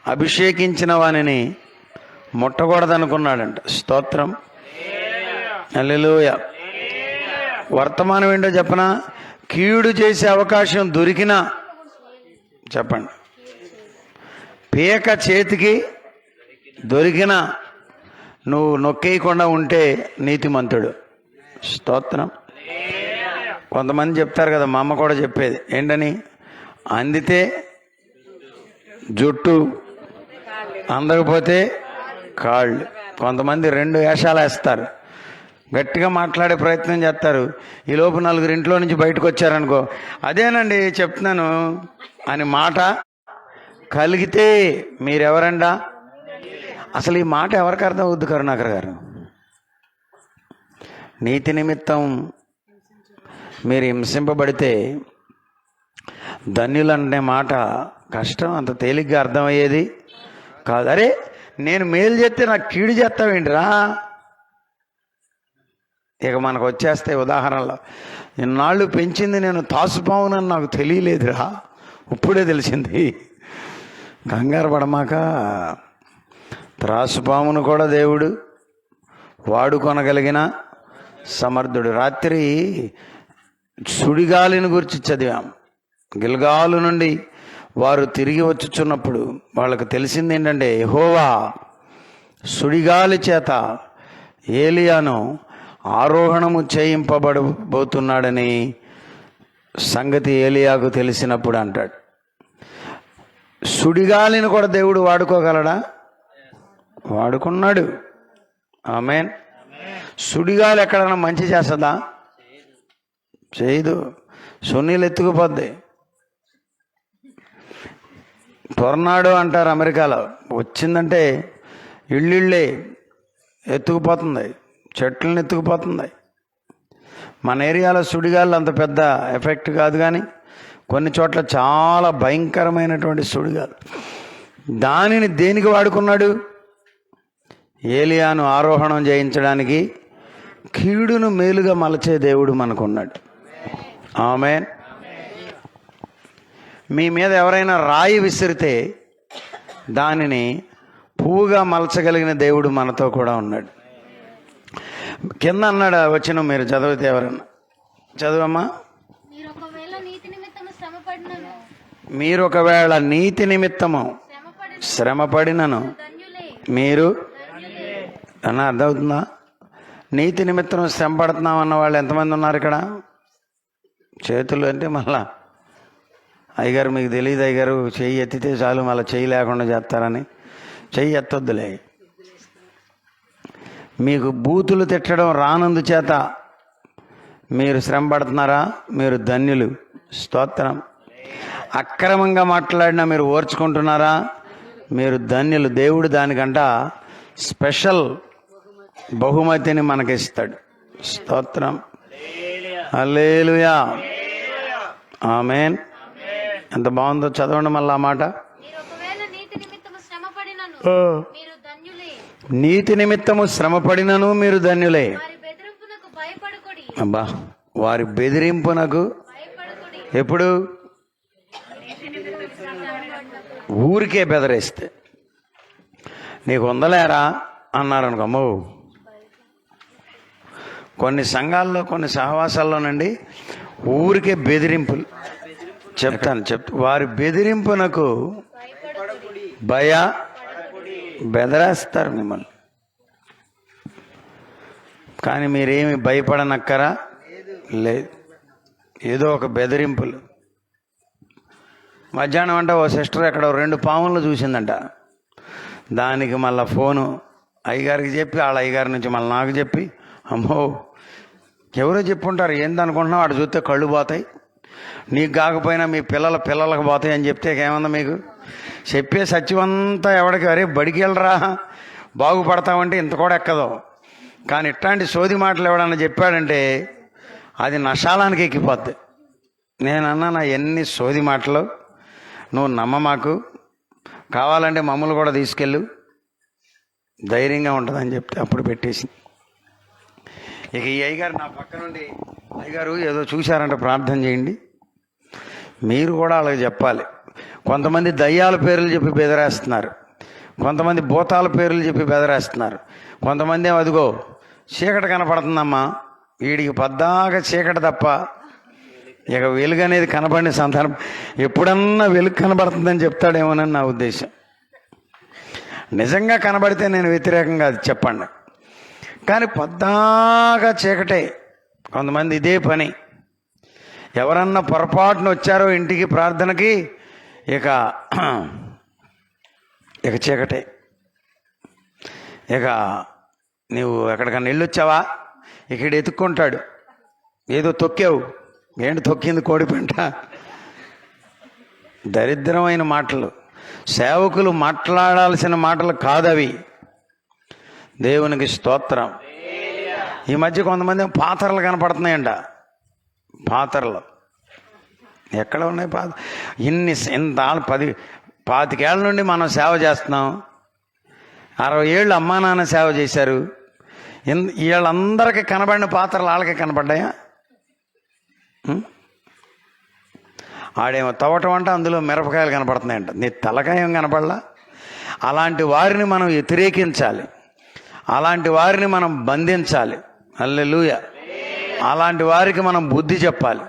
అభిషేకించిన వానిని ముట్టకూడదనుకున్నాడంట. స్తోత్రం, హల్లెలూయా. వర్తమానం ఏంటో చెప్పనా? కీడు చేసే అవకాశం దొరికినా, చెప్పండి, పీక చేతికి దొరికినా నువ్వు నొక్కేయకుండా ఉంటే నీతిమంతుడు. స్తోత్రం. కొంతమంది చెప్తారు కదా, మా అమ్మ కూడా చెప్పేది ఏంటని, అందితే జుట్టు, అందకపోతే కాళ్ళు. కొంతమంది రెండు వేషాలు వేస్తారు, గట్టిగా మాట్లాడే ప్రయత్నం చేస్తారు. ఈ లోపు నలుగురు ఇంట్లో నుంచి బయటకు వచ్చారనుకో, అదేనండి చెప్తున్నాను అని మాట కలిగితే మీరెవరండా? అసలు ఈ మాట ఎవరికి అర్థం అవుద్ది? కరుణాకర్ గారు, నీతి నిమిత్తం మీరు హింసింపబడితే ధన్యులనే మాట కష్టం, అంత తేలిగ్గా అర్థమయ్యేది కాదు. అరే నేను మేలు చేస్తే నాకు కీడు చేస్తావేంటిరా? ఇక మనకు వచ్చేస్తాయి ఉదాహరణలో. ఇన్నాళ్ళు పెంచింది నేను తాసుపావునని నాకు తెలియలేదురా, ఇప్పుడే తెలిసింది. కంగారు పడమాక. త్రాసుపామును కూడా దేవుడు వాడుకొనగలిగిన సమర్థుడు. రాత్రి సుడిగాలిని గురించి చదివాం. గిల్గాలు నుండి వారు తిరిగి వచ్చుచున్నప్పుడు వాళ్ళకు తెలిసింది ఏంటంటే, యెహోవా సుడిగాలి చేత ఏలియాను ఆరోహణము చేయింపబడబోతున్నాడని సంగతి ఏలియాకు తెలిసినప్పుడు అంటాడు. సుడిగాలిని కూడా దేవుడు వాడుకోగలడా? వాడుకున్నాడు. ఆమేన్. సుడిగాలి ఎక్కడన్నా మంచి చేస్తుందా? చేయదు. సున్నీలు ఎత్తుకుపోద్ది. టొర్నాడో అంటారు అమెరికాలో, వచ్చిందంటే ఇళ్ళే ఎత్తుకుపోతుంది, చెట్లను ఎత్తుకుపోతుంది. మన ఏరియాలో సుడిగాలు అంత పెద్ద ఎఫెక్ట్ కాదు, కానీ కొన్ని చోట్ల చాలా భయంకరమైనటువంటి సుడిగాలు. దానిని దేనికి వాడుకున్నాడు? ఏలియాను ఆరోహణం చేయించడానికి. కీడును మేలుగా మలచే దేవుడు మనకున్నాడు. ఆమేన్. మీ మీద ఎవరైనా రాయి విసిరితే దానిని పువ్వుగా మలచగలిగిన దేవుడు మనతో కూడా ఉన్నాడు. కింద అన్నాడు వచ్చిన, మీరు చదివితే ఎవరన్నా చదువమ్మా. మీరు ఒకవేళ నీతి నిమిత్తము శ్రమపడినను మీరు అన్న అర్థమవుతుందా? నీతి నిమిత్తం శ్రమ పడుతున్నాం అన్న వాళ్ళు ఎంతమంది ఉన్నారు ఇక్కడ? చేతులు అంటే మళ్ళా అయ్యగారు మీకు తెలియదు, అయ్యగారు చెయ్యి ఎత్తితే చాలు మళ్ళీ చెయ్యి లేకుండా చేస్తారని. చెయ్యి ఎత్తొద్దులే. మీకు బూతులు తిట్టడం రానందుచేత మీరు శ్రమ పడుతున్నారా? మీరు ధన్యులు. స్తోత్రం. అక్రమంగా మాట్లాడినా మీరు ఓర్చుకుంటున్నారా? మీరు ధన్యులు. దేవుడు దానికంట స్పెషల్ బహుమతిని మనకిస్తాడు. స్తోత్రం, హల్లెలూయా, ఆమేన్. ఎంత బాగుందో చదవండి మళ్ళీ ఆ మాట. నీతి నిమిత్తము శ్రమపడినను మీరు ధన్యులే. అబ్బా, వారి బెదిరింపునకు ఎప్పుడు? ఊరికే బెదరేస్తే. నీకు ఉందలేరా అన్నారనుకో, అమ్మో. కొన్ని సంఘాల్లో కొన్ని సహవాసాల్లోనండి ఊరికే బెదిరింపులు. వారి బెదిరింపునకు బెదరేస్తారు మిమ్మల్ని. కానీ మీరేమి భయపడనక్కరా లేదు. ఏదో ఒక బెదిరింపులు. మధ్యాహ్నం అంటే ఓ సిస్టర్ ఎక్కడ 2 పాములను చూసిందంట. దానికి మళ్ళీ ఫోను అయ్యగారికి చెప్పి, వాళ్ళ అయ్యగారి నుంచి మళ్ళీ నాకు చెప్పి, అమ్మో ఎవరో చెప్పుంటారు, ఏందనుకుంటున్నావు, అటు చూస్తే కళ్ళు పోతాయి, నీకు కాకపోయినా మీ పిల్లలకు పోతాయి అని చెప్తే ఏమన్నా మీకు చెప్పే సత్యమంతా ఎవడికి, అరే బడికి వెళ్ళరా బాగుపడతామంటే ఇంత కూడా ఎక్కదో. కానీ ఇట్లాంటి సోది మాటలు ఎవడన్నా చెప్పాడంటే అది నశాలానికి ఎక్కిపోద్ది. నేనన్నా నా ఎన్ని సోది మాటలు నువ్వు నమ్మ, మాకు కావాలంటే మమ్మల్ని కూడా తీసుకెళ్ళు, ధైర్యంగా ఉంటుందని చెప్తే అప్పుడు పెట్టేసి. ఇక ఈ అయ్యగారు నా పక్క నుండి, అయ్యగారు ఏదో చూశారంటే ప్రార్థన చేయండి, మీరు కూడా అలాగే చెప్పాలి. కొంతమంది దయ్యాల పేర్లు చెప్పి బెదిరేస్తున్నారు, కొంతమంది భూతాల పేర్లు చెప్పి బెదిరేస్తున్నారు, కొంతమంది ఏమో అదిగో చీకటి కనపడుతుందమ్మా, వీడికి పద్దాక చీకటి తప్ప ఇక వెలుగు అనేది కనపడిన సందర్భం ఎప్పుడన్నా వెలుగు కనబడుతుందని చెప్తాడేమోనని నా ఉద్దేశం. నిజంగా కనబడితే నేను వ్యతిరేకంగా అది చెప్పండి, కానీ పద్దాక చీకటే. కొంతమంది ఇదే పని, ఎవరన్నా పొరపాటున వచ్చారో ఇంటికి ప్రార్థనకి ఇక చీకటే. ఇక నువ్వు ఎక్కడికన్నా వెళ్ళొచ్చావా, ఇక్కడ ఎత్తుక్కుంటాడు, ఏదో తొక్కావు, ఏంటి తొక్కింది కోడిపెంట. దరిద్రమైన మాటలు, సేవకులు మాట్లాడాల్సిన మాటలు కాదవి. దేవునికి స్తోత్రం. ఈ మధ్య కొంతమంది పాత్రలు కనపడుతున్నాయంట. పాత్రలు ఎక్కడ ఉన్నాయి? ఇంత 25 ఏళ్ళ నుండి మనం సేవ చేస్తున్నాం. 60 ఏళ్ళు అమ్మా నాన్న సేవ చేశారు. వీళ్ళందరికీ కనబడిన పాత్రలు వాళ్ళకే కనపడ్డాయా? ఆడేమో తవ్వటం అంటే అందులో మిరపకాయలు కనపడుతున్నాయంట, నీ తలకాయం కనపడలా? అలాంటి వారిని మనం వ్యతిరేకించాలి, అలాంటి వారిని మనం బంధించాలి. హల్లెలూయా. అలాంటి వారికి మనం బుద్ధి చెప్పాలి.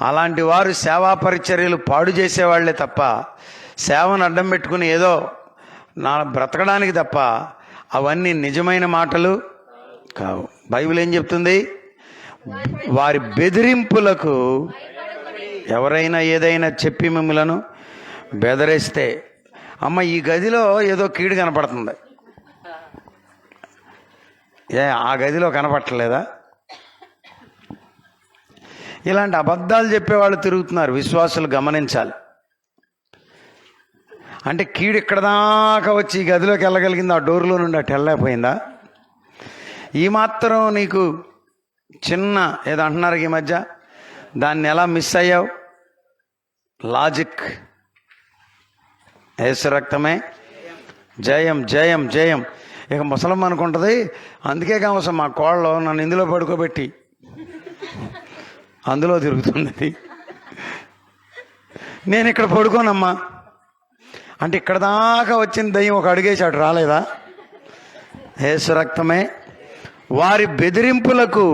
అలాంటి వారు సేవా పరిచర్యలు పాడు చేసేవాళ్లే తప్ప, సేవను అడ్డం పెట్టుకుని ఏదో బ్రతకడానికి తప్ప అవన్నీ నిజమైన మాటలు కావు. బైబిల్ ఏం చెప్తుంది? వారి బెదిరింపులకు ఎవరైనా ఏదైనా చెప్పి మిమ్మలను బెదిరిస్తే, అమ్మ ఈ గదిలో ఏదో కీడు కనపడుతుంది, ఆ గదిలో కనపట్టలేదా? ఇలాంటి అబద్ధాలు చెప్పేవాళ్ళు తిరుగుతున్నారు. విశ్వాసులు గమనించాలి. అంటే కీడు ఇక్కడ దాకా వచ్చి ఈ గదిలోకి వెళ్ళగలిగింది, ఆ డోర్లో నుండి అటు వెళ్ళలేకపోయిందా? ఈ మాత్రం నీకు చిన్న ఏదో అంటున్నారు ఈ మధ్య, దాన్ని ఎలా మిస్ అయ్యావు? లాజిక్. యేసు రక్తమే జయం, జయం, జయం. ఇక ముసలమ్మ అనుకుంటుంది, అందుకే కావసం మా కోళ్ళలో నన్ను ఇందులో పడుకోబెట్టి అందులో తిరుగుతుంది, నేను ఇక్కడ పడుకోనమ్మా అంటే ఇక్కడ దాకా వచ్చిన దయ్యం ఒక అడుగేసాడు, రాలేదా? యేసు రక్తమే. వారి బెదిరింపులకు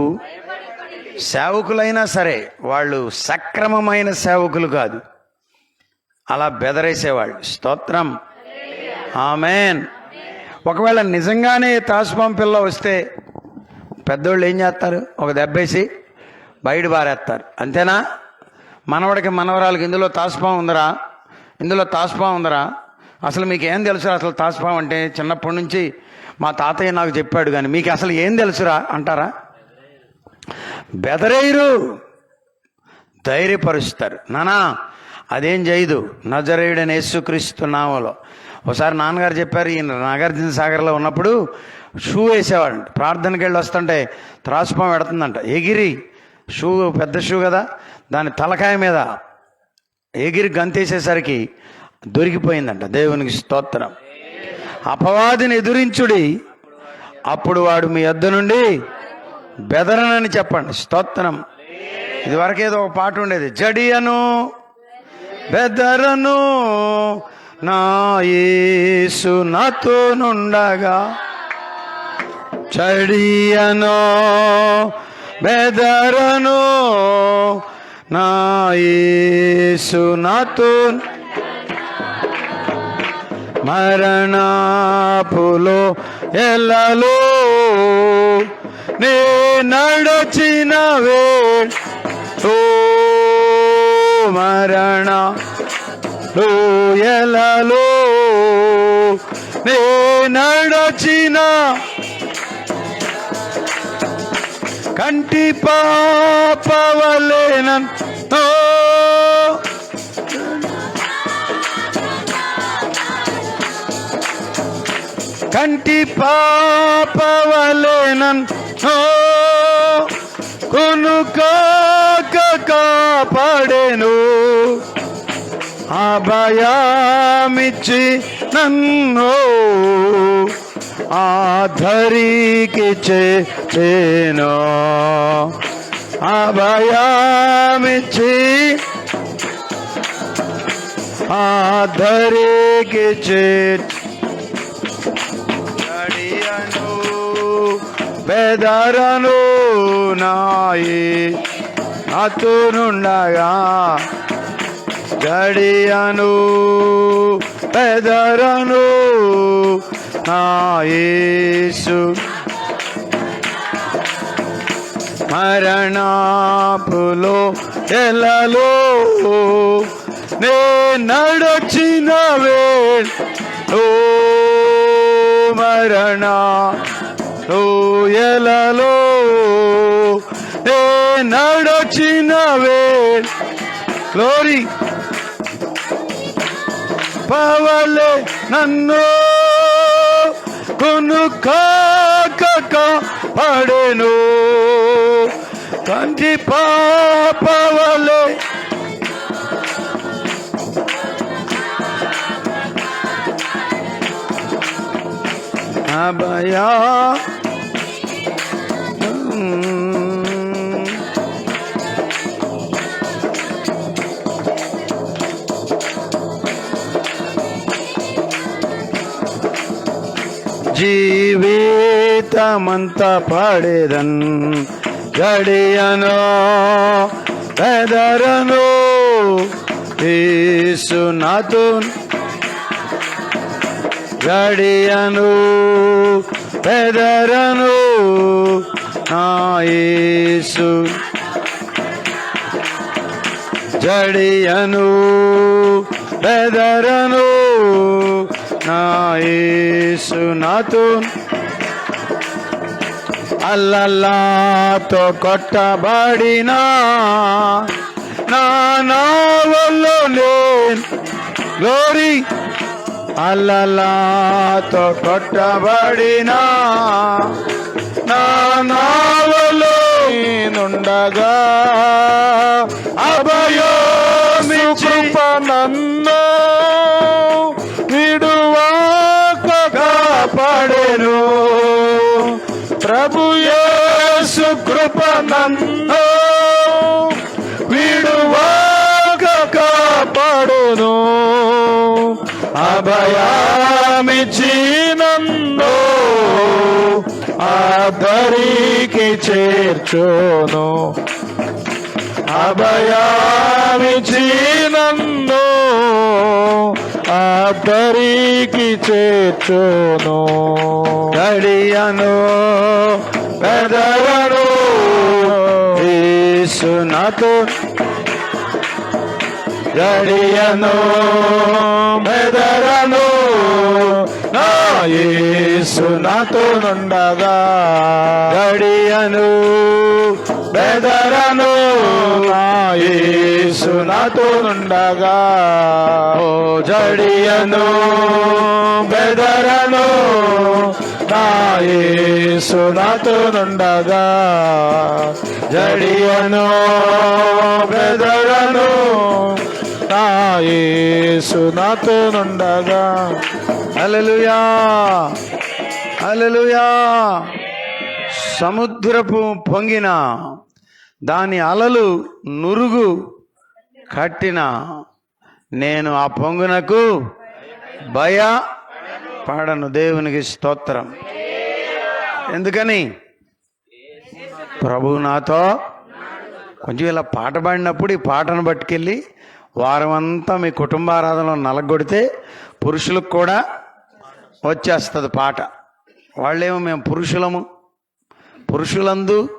సేవకులైనా సరే, వాళ్ళు సక్రమమైన సేవకులు కాదు, అలా బెదరేసేవాళ్ళు. స్తోత్రం, ఆమేన్. ఒకవేళ నిజంగానే తాసుపాం పిల్ల వస్తే పెద్దోళ్ళు ఏం చేస్తారు? ఒక దెబ్బేసి బయట బారేస్తారు, అంతేనా? మనవడికి మనవరాలకి ఇందులో తాసుపాం ఉందరా, ఇందులో తాసుపాం ఉందరా, అసలు మీకు ఏం తెలుసురా అసలు తాసుపాం అంటే? చిన్నప్పటి నుంచి మా తాతయ్య నాకు చెప్పాడు, కానీ మీకు అసలు ఏం తెలుసురా అంటారా? బెదరేయరు, ధైర్యపరుస్తారు. నానా అదేం చేయదు, నజరేయుడైన యేసుక్రీస్తు నామములో. ఒకసారి నాన్నగారు చెప్పారు, ఈయన నాగార్జున సాగర్లో ఉన్నప్పుడు షూ వేసేవాడంట. ప్రార్థనకి వెళ్ళి వస్తుంటే త్రాసుపాం పెడుతుందంట, ఎగిరి షూ పెద్ద షూ కదా, దాని తలకాయ మీద ఎగిరి గంతేసేసరికి దొరికిపోయిందంట. దేవునికి స్తోత్రం. అపవాదిని ఎదురించుడి, అప్పుడు వాడు మీ యొద్ద నుండి బెదరనని చెప్పండి. స్తోత్రం. ఇదివరకు ఏదో ఒక పాట ఉండేది, జడియను బెదరను నా యేసు నాతో నుండగా, చడియను బెదరను నా యేసు నాతో, మరణపులో ఎల్లలో నే నడచిన ఓ మరణ లోయలలో నే నడచిన కంటి పాపవలేనో కంటి పాపవలేనో కొనుకాక కాపాడెను అభయమిచ్చి నన్ను ఆధరికి చేను అభయమిచ్చి ఆధరికి గడియను బెదరను నాయి అతునుండగా గడియను బెదరను నా యేసు మరణపులో ఎలలో నే నడచిన ఓ మరణ ఎలలో నే నడచిన గ్లోరీ పవలే నన్ను కొనుకాక పడెను కంటి పాపవలే అభయా జీవితమంతా పాడేదన్ గడియను బెదరను యేసు నాతో గడియను బెదరను నా యేసు జడియను బెదరను నా యేసు నాతో అల్లల్లాతో కొట్టబడిన నా నావల్లో నేను గ్లోరీ అల్లల్లాతో కొట్టబడిన నా నావల్లో నేనుండగా అభయమిచ్చి కృప నన్ను విడువాక కాపాడెను ప్రభు యేసు కృప నన్ను విడువాక కాపాడును అభయమిచ్చి నన్ను ఆదరికి చేర్చును అభయమిచ్చి నన్ను ఆదరికి చేర్చును గడియను బెదరను యేసు నాతో గడియను బెదరను నా యేసు నాతో నుండగా గడియను బెదరను నా యేసు నాతో నుండగా ఓ జడియను బెదరను నా యేసు నాతో నుండగా జడియను బెదరను నా యేసు నాతో నుండగా హల్లెలూయా హల్లెలూయా సముద్రపు పొంగిన దాని అలలు నురుగు కట్టిన నేను ఆ పొంగునకు భయపడను. దేవునికి స్తోత్రం. ఎందుకని? ప్రభువు నాతో. కొంచెం ఇలా పాట పాడినప్పుడు ఈ పాటను పట్టుకెళ్ళి వారం అంతా మీ కుటుంబారాధనలో నలగొడితే పురుషులకు కూడా వచ్చేస్తుంది పాట. వాళ్ళేమో మేము పురుషులము పురుషులందు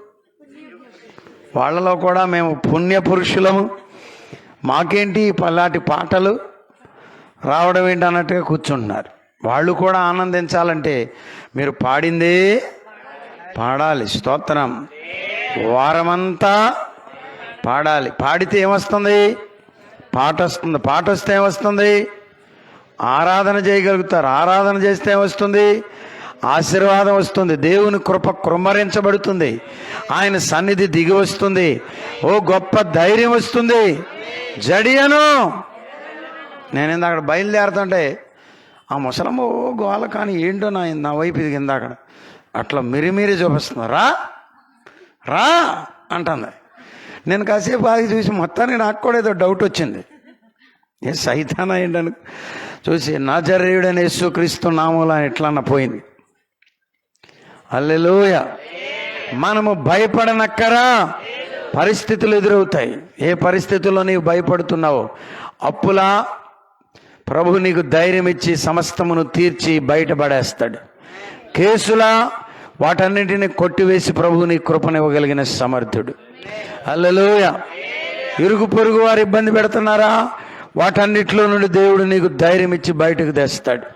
వాళ్ళలో కూడా మేము పుణ్య పురుషులము, మాకేంటి పల్లాటి పాటలు రావడం ఏంటి అన్నట్టుగా కూర్చుంటున్నారు. వాళ్ళు కూడా ఆనందించాలంటే మీరు పాడిందే పాడాలి. స్తోత్రం. వారమంతా పాడాలి. పాడితే ఏమొస్తుంది? పాట వస్తుంది. పాట వస్తే ఏమొస్తుంది? ఆరాధన చేయగలుగుతారు. ఆరాధన చేస్తే ఏమొస్తుంది? ఆశీర్వాదం వస్తుంది. దేవుని కృప కృమ్మరించబడుతుంది. ఆయన సన్నిధి దిగి వస్తుంది. ఓ గొప్ప ధైర్యం వస్తుంది. జడియను నేను ఇందాక బయలుదేరుతుంటే ఆ ముసలమ్మ ఓ గోల, కానీ ఏంటో నా వైపు ఇది ఇందాక అట్లా మిరిమిరి చూపిస్తుంది. రా రా అంటుంది. నేను కాసేపు ఆగి చూసి మొత్తానికి నాకు కూడా ఏదో డౌట్ వచ్చింది. ఏ సైతానా ఏంటని చూసి నజరేయుడైన యేసుక్రీస్తు నామమున ఎట్లన్నా పోయింది. హల్లెలూయా. మనము భయపడనక్కరా. పరిస్థితులు ఎదురవుతాయి. ఏ పరిస్థితుల్లో నీవు భయపడుతున్నావో, అప్పులా ప్రభు నీకు ధైర్యం ఇచ్చి సమస్తమును తీర్చి బయటపడేస్తాడు. కేసులా వాటన్నింటినీ కొట్టివేసి ప్రభు నీ కృపనివ్వగలిగిన సమర్థుడు. హల్లెలూయా. ఇరుగు పొరుగు వారు ఇబ్బంది పెడుతున్నారా? వాటన్నిటిలో నుండి దేవుడు నీకు ధైర్యం ఇచ్చి బయటకు తెస్తాడు.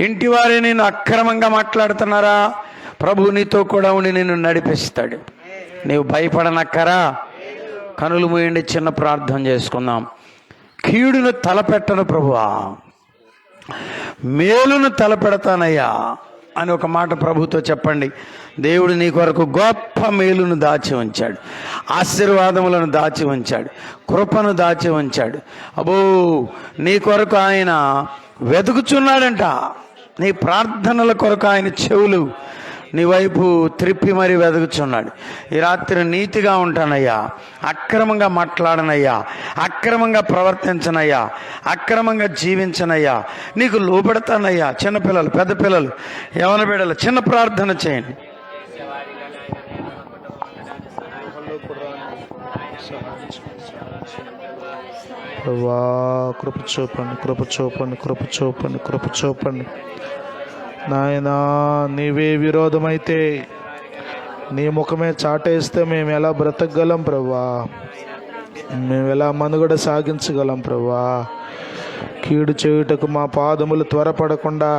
ఇంటి వారే నేను అక్రమంగా మాట్లాడుతున్నారా? ప్రభు నీతో కూడా ఉండి నిన్ను నడిపిస్తాడు. నీవు భయపడనక్కరా. కనులు మూయండి, చిన్న ప్రార్థన చేసుకుందాం. కీడును తలపెట్టను ప్రభువా, మేలును తలపెడతానయ్యా అని ఒక మాట ప్రభుతో చెప్పండి. దేవుడు నీ కొరకు గొప్ప మేలును దాచి ఉంచాడు. ఆశీర్వాదములను దాచి ఉంచాడు. కృపను దాచి ఉంచాడు. అబ్బో, నీ కొరకు ఆయన వెతుకుచున్నాడంట. నీ ప్రార్థనల కొరకు ఆయన చెవులు నీ వైపు త్రిప్పి మరీ వెతుకుచున్నాడు. ఈ రాత్రి నీతిగా ఉంటానయ్యా, అక్రమంగా మాట్లాడనయ్యా, అక్రమంగా ప్రవర్తించనయ్యా, అక్రమంగా జీవించనయ్యా, నీకు లోబడతానయ్యా. చిన్నపిల్లలు, పెద్ద పిల్లలు, యవన బిడ్డలు చిన్న ప్రార్థన చేయండి. ప్రభువా, కృప చూపండి, కృప చూపండి, కృప చూపండి, కృప చూపండి. నాయనా, నీవే విరోధమైతే నీ ముఖమే చాటేస్తే మేము ఎలా బ్రతకగలం ప్రభువా? మేము ఎలా మనుగడ సాగించగలం ప్రభువా? కీడు చేయుటకు మా పాదములు త్వరపడకుండా,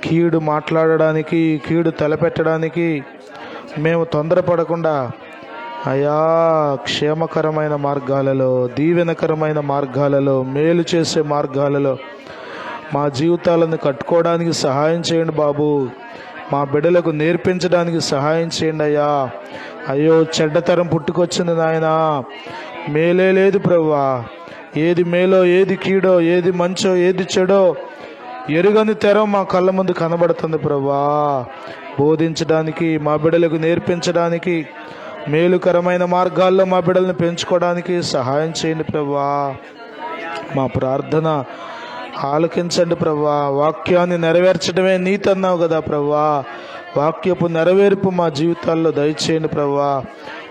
కీడు మాట్లాడడానికి, కీడు తలపెట్టడానికి మేము తొందరపడకుండా, అయా క్షేమకరమైన మార్గాలలో, దీవెనకరమైన మార్గాలలో, మేలు చేసే మార్గాలలో మా జీవితాలను కట్టుకోవడానికి సహాయం చేయండి బాబు. మా బిడ్డలకు నేర్పించడానికి సహాయం చేయండి అయ్యా. అయ్యో, చెడ్డతరం పుట్టుకొచ్చింది నాయనా. మేలే లేదు ప్రభువా. ఏది మేలో, ఏది కీడో, ఏది మంచో, ఏది చెడో ఎరుగని తెరం మా కళ్ళ ముందు కనబడుతుంది ప్రభువా. బోధించడానికి, మా బిడ్డలకు నేర్పించడానికి, మేలుకరమైన మార్గాల్లో మా బిడ్డలను పెంచుకోవడానికి సహాయం చేయండి ప్రభువా. మా ప్రార్థన ఆలకించండి ప్రభువా. వాక్యాన్ని నెరవేర్చడమే నీతి అన్నావు కదా ప్రభువా. వాక్యపు నెరవేర్పు మా జీవితాల్లో దయచేయండి ప్రభువా.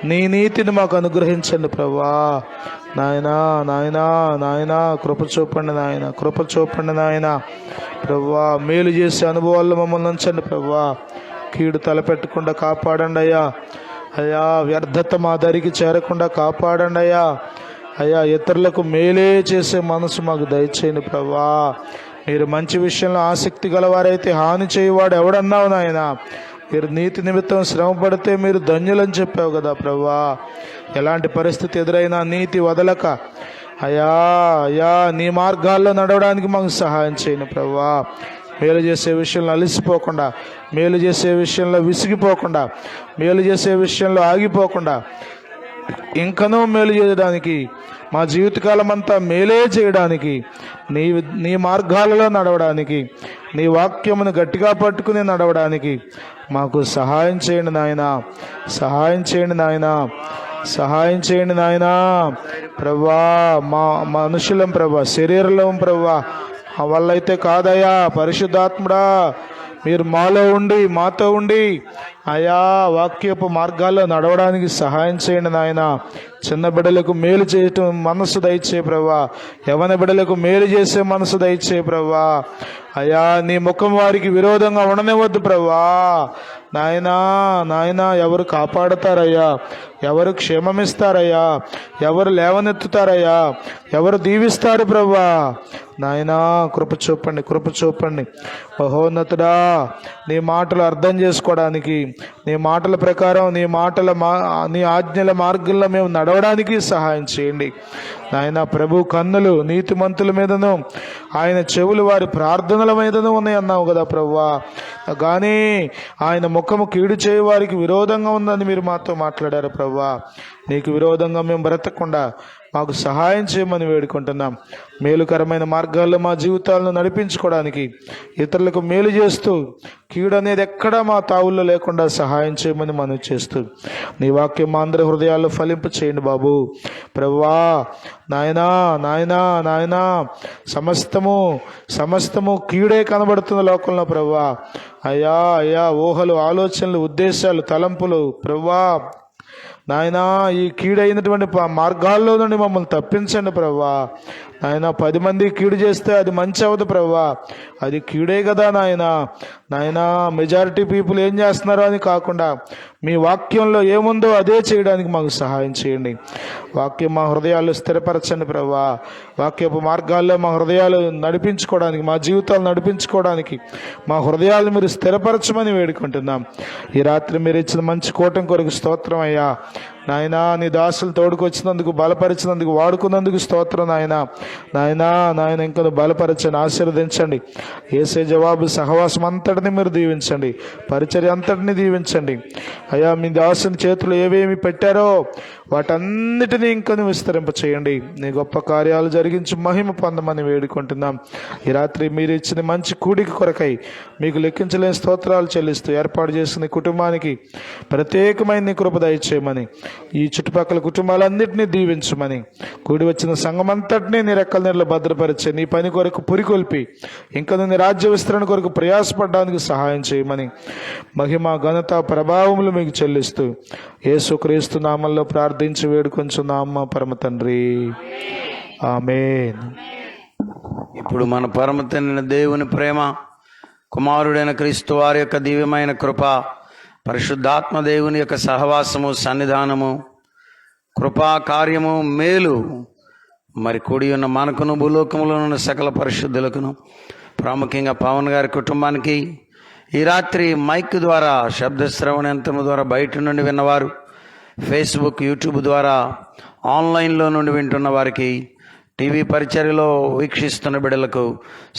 నీ నీతిని మాకు అనుగ్రహించండి ప్రభువా. నాయనా, నాయనా, నాయనా, కృప చూపండి నాయన, కృప చూపండి నాయన ప్రభువా. మేలు చేసే అనుభవాల్లో మమ్మల్ని ఉంచండి ప్రభువా. కీడు తలపెట్టకుండా కాపాడండి అయ్యా. అయ్యా, వ్యర్థత మా దరికి చేరకుండా కాపాడండి అయ్యా. అయ్యా, ఇతరులకు మేలే చేసే మనసు మాకు దయచేయండి ప్రభా. మీరు మంచి విషయంలో ఆసక్తి గలవారైతే హాని చేయవాడు ఎవడన్నావు నాయన. మీరు నీతి నిమిత్తం శ్రమ పడితే మీరు ధన్యులని చెప్పావు కదా ప్రభా. ఎలాంటి పరిస్థితి ఎదురైనా నీతి వదలక అయ్యా, అయ్యా, నీ మార్గాల్లో నడవడానికి మాకు సహాయం చేయండి ప్రభా. మేలు చేసే విషయంలో అలసిపోకుండా, మేలు చేసే విషయంలో విసిగిపోకుండా, మేలు చేసే విషయంలో ఆగిపోకుండా, ఇంకనూ మేలు చేయడానికి, మా జీవితకాలం అంతా మేలే చేయడానికి, నీ మార్గాలలో నడవడానికి, నీ వాక్యమును గట్టిగా పట్టుకుని నడవడానికి మాకు సహాయం చేయండి నాయన. సహాయం చేయండి నాయన. సహాయం చేయండి నాయన ప్రభా. మా మనుషులం ప్రభా, శరీరం ప్రభా వల్ల అయితే కాదయ్యా. పరిశుద్ధాత్ముడా, మీరు మాలో ఉండి, మాతో ఉండి అయా వాక్యపు మార్గాల్లో నడవడానికి సహాయం చేయండి నాయన. చిన్న బిడ్డలకు మేలు చేయటం మనసు దయచే ప్రభా, యవన బిడ్డలకు మేలు చేసే మనసు దయచే ప్రభా. అయా నీ ముఖం వారికి విరోధంగా ఉండనివ్వద్దు ప్రభా. నాయనా ఎవరు కాపాడుతారయ్యా, ఎవరు క్షేమమిస్తారయ్యా, ఎవరు లేవనెత్తుతారయ్యా, ఎవరు దీవిస్తారు ప్రభా. నాయనా కృప చూపండి. మహోన్నతుడా, నీ మాటలు అర్థం చేసుకోవడానికి, నీ మాటల ప్రకారం, నీ ఆజ్ఞల మార్గంలో మేము నడవడానికి సహాయం చేయండి నాయన. ప్రభు కన్నులు నీతిమంతుల మీదను, ఆయన చెవులు వారి ప్రార్థనల మీదను ఉన్నాయి అన్నావు కదా ప్రభువా. కానీ ఆయన ముఖము కీడు చేయ వారికి విరోధంగా ఉందని మీరు మాతో మాట్లాడారు ప్రభువా. నీకు విరోధంగా మేము బ్రతకకుండా మాకు సహాయం చేయమని వేడుకుంటున్నాం. మేలుకరమైన మార్గాల్లో మా జీవితాలను నడిపించుకోవడానికి, ఇతరులకు మేలు చేస్తూ కీడు అనేది ఎక్కడా మా తావుల్లో లేకుండా సహాయం చేయమని మనవి చేస్తూ నీ వాక్యం మా అందరి హృదయాల్లో ఫలింపు చేయండి బాబు. ప్రభువా నాయనా సమస్తము కీడే కనబడుతున్న లోకంలో ప్రభువా. అయ్యా ఊహలు, ఆలోచనలు, ఉద్దేశాలు, తలంపులు ప్రభువా నాయనా ఈ కీడైనటువంటి మార్గాల్లో నుండి మమ్మల్ని తప్పించండి ప్రభువా. నాయన 10 మంది కీడు చేస్తే అది మంచి అవ్వదు ప్రభువా, అది కీడే కదా నాయనా. మెజారిటీ పీపుల్ ఏం చేస్తున్నారో అని కాకుండా మీ వాక్యంలో ఏముందో అదే చేయడానికి మాకు సహాయం చేయండి. వాక్యం మా హృదయాల్లో స్థిరపరచండి ప్రభువా. వాక్యపు మార్గాల్లో మా హృదయాలు నడిపించుకోవడానికి, మా జీవితాలు నడిపించుకోవడానికి మా హృదయాలను మీరు స్థిరపరచమని వేడుకుంటున్నాం. ఈ రాత్రి మీరు ఇచ్చిన మంచి కూటమి కొరకు స్తోత్రం అయ్యా. నాయనా నీ దాసులు తోడుకొచ్చినందుకు, బలపరిచినందుకు, వాడుకున్నందుకు స్తోత్రం నాయనా. ఇంకా బలపరచండి, ఆశీర్వదించండి. యేసే జవాబు సహవాసం అంతటిని మీరు దీవించండి, పరిచర్య అంతటిని దీవించండి అయ్యా. మీ దాసుని చేతులు ఏవేమి పెట్టారో వాటన్నిటినీ ఇంకా విస్తరింప చేయండి. నీ గొప్ప కార్యాలు జరిగించి మహిమ పొందమని వేడుకుంటున్నాం. ఈ రాత్రి మీరు ఇచ్చిన మంచి కూడికి కొరకై మీకు లెక్కించలేని స్తోత్రాలు చెల్లిస్తూ ఏర్పాటు చేసిన కుటుంబానికి ప్రత్యేకమైన నీ కృప దయచేయమని, ఈ చుట్టుపక్కల కుటుంబాలన్నింటినీ దీవించమని, కూడి వచ్చిన సంఘమంతటినీ నీ రెక్కల నీళ్ళలో భద్రపరిచే నీ పని కొరకు పురికొల్పి ఇంకా నీ రాజ్య విస్తరణ కొరకు ప్రయాసపడడానికి సహాయం చేయమని, మహిమ ఘనత ప్రభావములు మీకు చెల్లిస్తూ యేసుక్రీస్తు నామంలో ప్రార్థించి వేడుకొంచున్నాము పరమ తండ్రి, ఆమేన్. ఇప్పుడు మన పరమ తండ్రి దేవుని ప్రేమ, కుమారుడైన క్రీస్తు వారి యొక్క దివ్యమైన కృప, పరిశుద్ధాత్మ దేవుని యొక్క సహవాసము, సన్నిధానము, కృపా కార్యము, మేలు మరి కూడి ఉన్న మనకును, భూలోకములో ఉన్న సకల పరిశుద్ధులకును, ప్రాముఖ్యంగా పవన్ గారి కుటుంబానికి, ఈ రాత్రి మైక్ ద్వారా, శబ్ద శ్రవణ యంత్రము ద్వారా బయట నుండి విన్నవారు, ఫేస్బుక్, యూట్యూబ్ ద్వారా ఆన్లైన్లో నుండి వింటున్న వారికి, టీవీ పరిచర్యలో వీక్షిస్తున్న బిడ్డలకు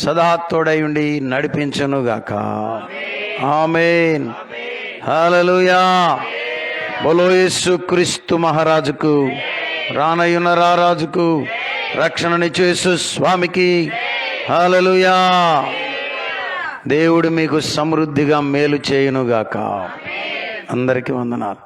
సదా తోడై ఉండి నడిపించునుగాక. ఆమేన్. హల్లెలూయా. బోలో యేసుక్రీస్తు మహారాజుకు, రానయ్యున్న రారాజుకు, రక్షణనిచ్చు యేసు స్వామికి హల్లెలూయా. దేవుడు మీకు సమృద్ధిగా మేలు చేయునుగాక. అందరికీ వందనాలు.